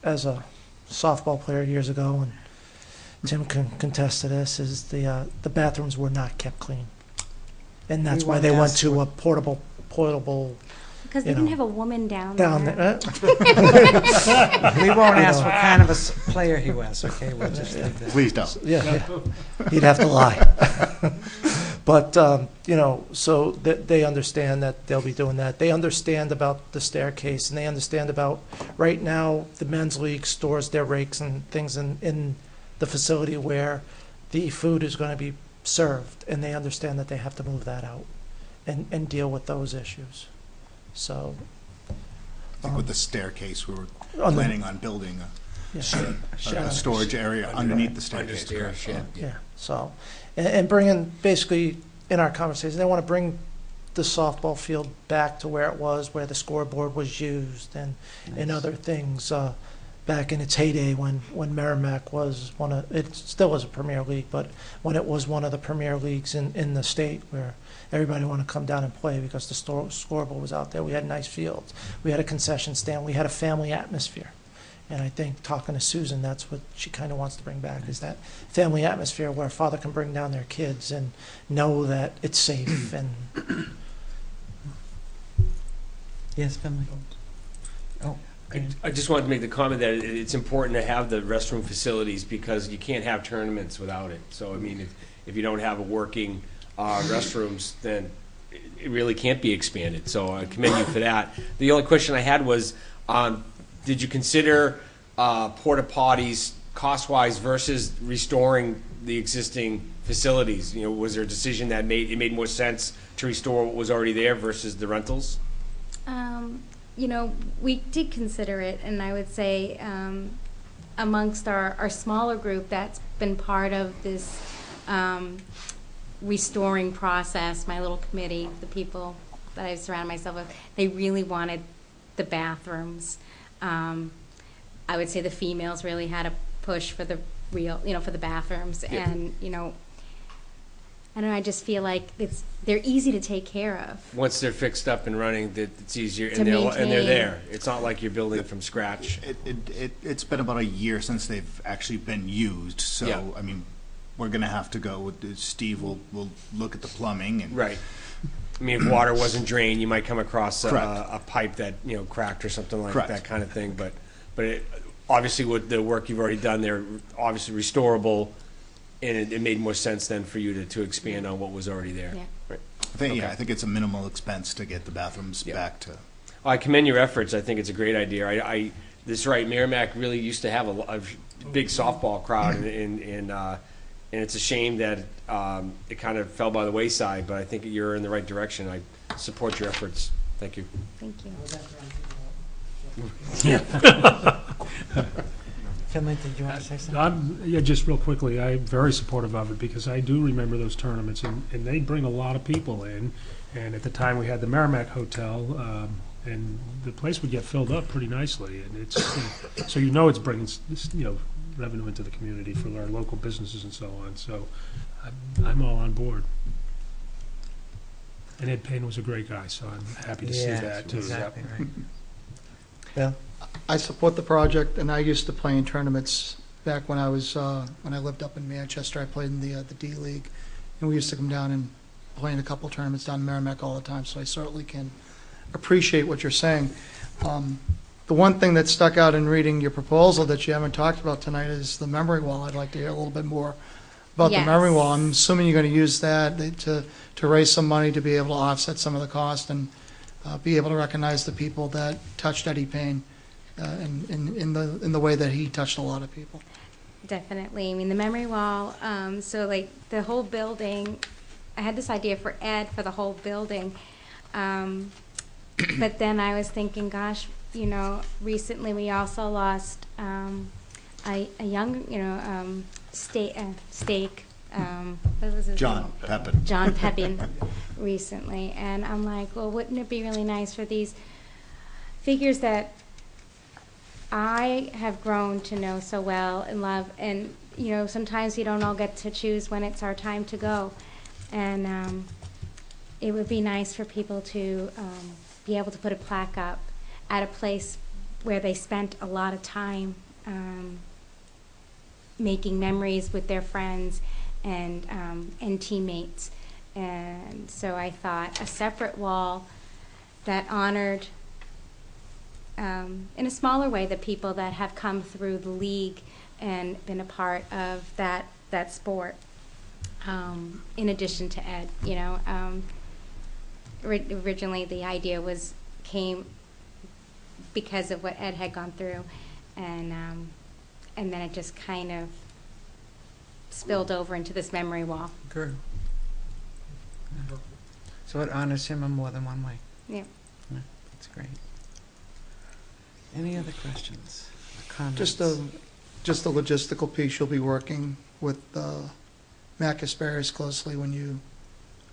As a softball player years ago, and Tim can contest to this, is the bathrooms were not kept clean. And that's why they went to a portable
Because they didn't have a woman down there.
We won't ask what kind of a player he was, okay? We'll just leave that.
Please don't.
Yeah. He'd have to lie. But, so they understand that they'll be doing that. They understand about the staircase, and they understand about, right now, the men's league stores their rakes and things in the facility where the food is going to be served, and they understand that they have to move that out and deal with those issues. So,
I think with the staircase, we were
on the-
planning on building a storage area underneath the staircase.
Yeah, so, and bringing, basically, in our conversation, they want to bring the softball field back to where it was, where the scoreboard was used, and other things, back in its heyday when Merrimack was it still is a Premier League, but when it was one of the Premier Leagues in the state, where everybody wanted to come down and play because the scoreboard was out there. We had nice fields. We had a concession stand. We had a family atmosphere. And I think, talking to Susan, that's what she kind of wants to bring back, is that family atmosphere where a father can bring down their kids and know that it's safe. And
Yes, Finley. Oh.
I just wanted to make the comment that it's important to have the restroom facilities, because you can't have tournaments without it. So, I mean, if you don't have a working restrooms, then it really can't be expanded. So I commend you for that. The only question I had was, did you consider porta potties cost-wise versus restoring the existing facilities? Was there a decision that it made more sense to restore what was already there versus the rentals?
We did consider it, and I would say amongst our smaller group that's been part of this restoring process, my little committee, the people that I surround myself with, they really wanted the bathrooms. I would say the females really had a push for the for the bathrooms,
Yeah.
and I don't know, I just feel like they're easy to take care of.
Once they're fixed up and running, it's easier,
To
and they're
maintain.
there. It's not like you're building from scratch.
It's been about a year since they've actually been used, so,
Yeah.
I mean, we're going to have to go with, Steve will look at the plumbing and.
Right. I mean, if water wasn't drained, you might come across
Correct.
a pipe that cracked or something like
Correct.
that kind of thing. But obviously, with the work you've already done, they're obviously restorable, and it made more sense then for you to expand on what was already there.
Yeah.
Right.
I think it's a minimal expense to get the bathrooms back to.
I commend your efforts. I think it's a great idea. That's right. Merrimack really used to have a big softball crowd, and it's a shame that it kind of fell by the wayside. But I think you're in the right direction. I support your efforts. Thank you.
Thank you.
Finley, did you want to say something?
Yeah, just real quickly, I'm very supportive of it, because I do remember those tournaments, and they bring a lot of people in. And at the time, we had the Merrimack Hotel, and the place would get filled up pretty nicely. And it's so it's bringing revenue into the community for our local businesses and so on. So I'm all on board. And Ed Payne was a great guy, so I'm happy to see that too.
Exactly
Yep.
right. Bill?
I support the project, and I used to play in tournaments back when I was, when I lived up in Manchester. I played in the D League, and we used to come down and play in a couple tournaments down in Merrimack all the time, so I certainly can appreciate what you're saying. The one thing that stuck out in reading your proposal that you haven't talked about tonight is the memory wall. I'd like to hear a little bit more about the memory wall. I'm assuming you're going to use that to raise some money to be able to offset some of the cost and be able to recognize the people that touched Eddie Payne in the way that he touched a lot of people.
Definitely. I mean, the memory wall, so like the whole building, I had this idea for Ed for the whole building. But then I was thinking, gosh, you know, recently we also lost a young, you know, Stake. What was his
John
name?
Pepin.
John Pepin recently. And I'm like, well, wouldn't it be really nice for these figures that I have grown to know so well and love, and, you know, sometimes we don't all get to choose when it's our time to go. And it would be nice for people to be able to put a plaque up at a place where they spent a lot of time making memories with their friends and teammates. And so I thought a separate wall that honored, in a smaller way, the people that have come through the league and been a part of that sport, in addition to Ed. You know, originally the idea came because of what Ed had gone through, and then it just kind of spilled over into this memory wall.
Good. So it honors him in more than one way.
Yeah.
That's great. Any other questions or comments?
Just a logistical piece. You'll be working with Matt Kasparis closely when you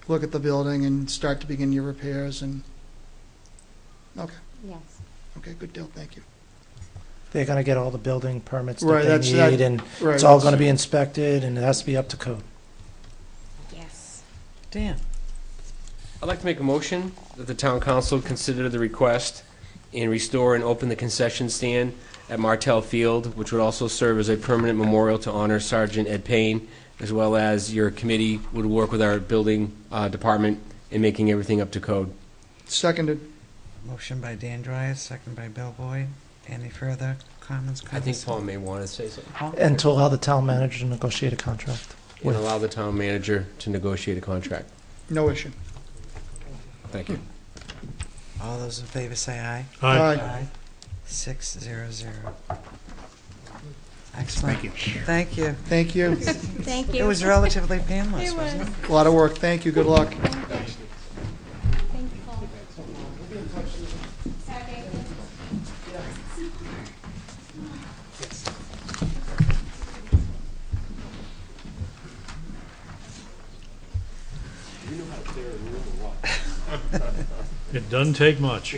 look at the building and start to begin your repairs. And okay.
Yes.
Okay. Good deal. Thank you.
They're going to get all the building permits that
Right,
they
that's-
need,
that-
and
right,
it's all
that's-
going to be inspected, and it has to be up to code.
Yes.
Dan.
I'd like to make a motion that the town council consider the request and restore and open the concession stand at Martell Field, which would also serve as a permanent memorial to honor Sergeant Ed Payne, as well as your committee would work with our building department in making everything up to code.
Seconded.
Motion by Dan Dryas, second by Bill Boyd. Any further comments?
I think Paul may want to say something.
And to allow the town manager to negotiate a contract.
And allow the town manager to negotiate a contract.
No issue.
Thank you.
All those in favor say aye.
Aye.
Aye. 600. Excellent.
Thank you.
Thank you.
Thank you.
Thank you.
It was relatively painless, wasn't it?
A lot of work. Thank you. Good luck.
Thank you, Paul.
It doesn't take much.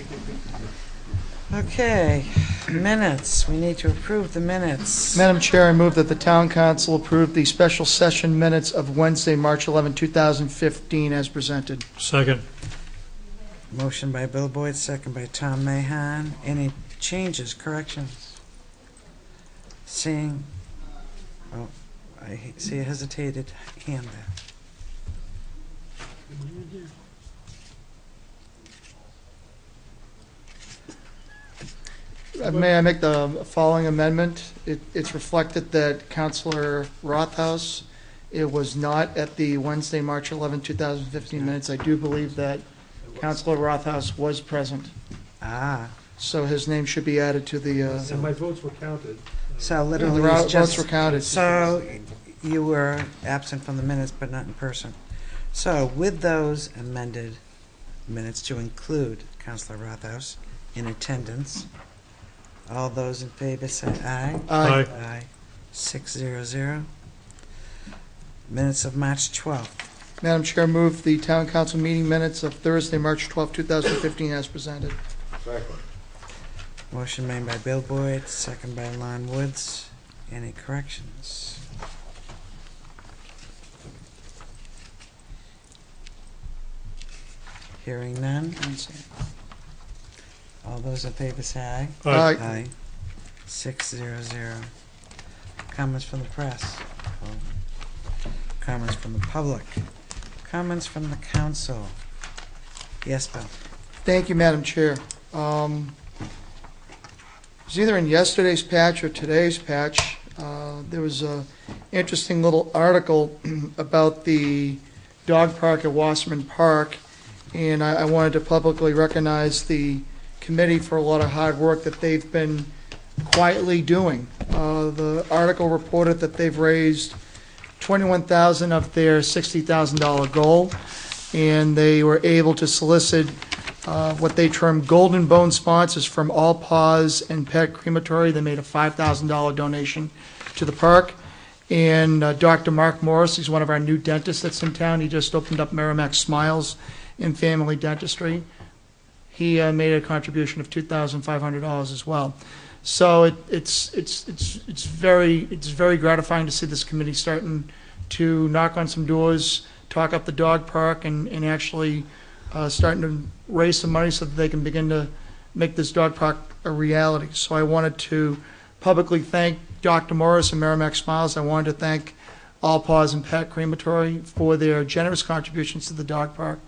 Okay, minutes. We need to approve the minutes.
Madam Chair, I move that the town council approve the special session minutes of Wednesday, March 11, 2015, as presented.
Second.
Motion by Bill Boyd, second by Tom Mahan. Any changes, corrections? Seeing, oh, I see a hesitated hand there.
May I make the following amendment? It's reflected that Councilor Rothaus, it was not at the Wednesday, March 11, 2015 minutes. I do believe that Councilor Rothaus was present.
Ah.
So his name should be added to the...
And my votes were counted.
So literally,
the
it's just-
votes were counted.
So you were absent from the minutes, but not in person. So with those amended minutes to include Councilor Rothaus in attendance, all those in favor say aye.
Aye.
Aye. 600. Minutes of March 12th.
Madam Chair, move the town council meeting minutes of Thursday, March 12, 2015, as presented.
Second.
Motion made by Bill Boyd, second by Lon Woods. Any corrections? Hearing none. All those in favor say aye.
Aye.
Aye. 600. Comments from the press? Comments from the public? Comments from the council? Yes, Bill.
Thank you, Madam Chair. It was either in yesterday's patch or today's patch. There was a interesting little article about the dog park at Wasserman Park, and I wanted to publicly recognize the committee for a lot of hard work that they've been quietly doing. The article reported that they've raised $21,000 of their $60,000 goal, and they were able to solicit what they term golden bone sponsors from All Paws and Pet Crematory. They made a $5,000 donation to the park. And Dr. Mark Morris, he's one of our new dentists that's in town. He just opened up Merrimack Smiles in Family Dentistry. He made a contribution of $2,500 as well. So it's very gratifying to see this committee starting to knock on some doors, talk up the dog park, and actually starting to raise some money so that they can begin to make this dog park a reality. So I wanted to publicly thank Dr. Morris and Merrimack Smiles. I wanted to thank All Paws and Pet Crematory for their generous contributions to the dog park.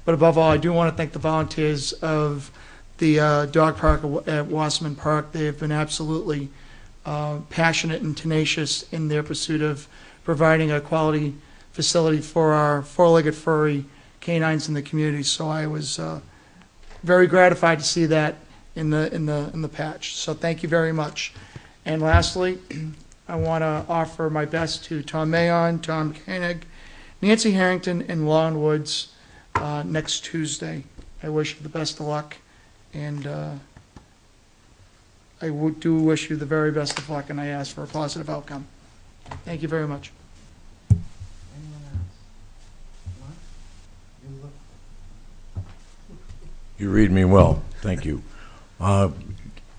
But above all, I do want to thank the volunteers of the dog park at Wasserman Park. They have been absolutely passionate and tenacious in their pursuit of providing a quality facility for our four-legged furry canines in the community. So I was very gratified to see that in the patch. So thank you very much. And lastly, I want to offer my best to Tom Mayon, Tom Koenig, Nancy Harrington, and Lon Woods next Tuesday. I wish you the best of luck, and I do wish you the very best of luck, and I ask for a positive outcome. Thank you very much.
You read me well. Thank you.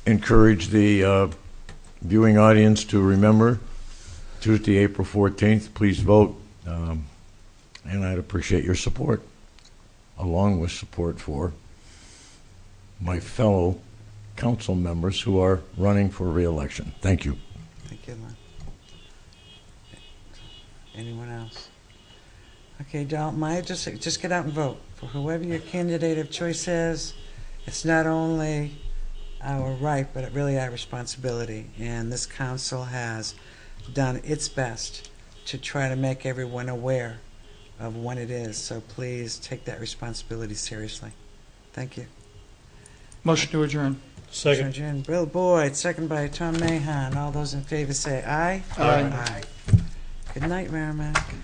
Encourage the viewing audience to remember Tuesday, April 14th. Please vote, and I'd appreciate your support, along with support for my fellow council members who are running for re-election. Thank you.
Thank you, Lon. Anyone else? Okay, don't mind, just get out and vote for whoever your candidate of choice is. It's not only our right, but really our responsibility. And this council has done its best to try to make everyone aware of what it is. So please take that responsibility seriously. Thank you.
Motion to adjourn.
Second.
Motion to adjourn. Bill Boyd, second by Tom Mahan. All those in favor say aye.
Aye.
Good night, Merrimack.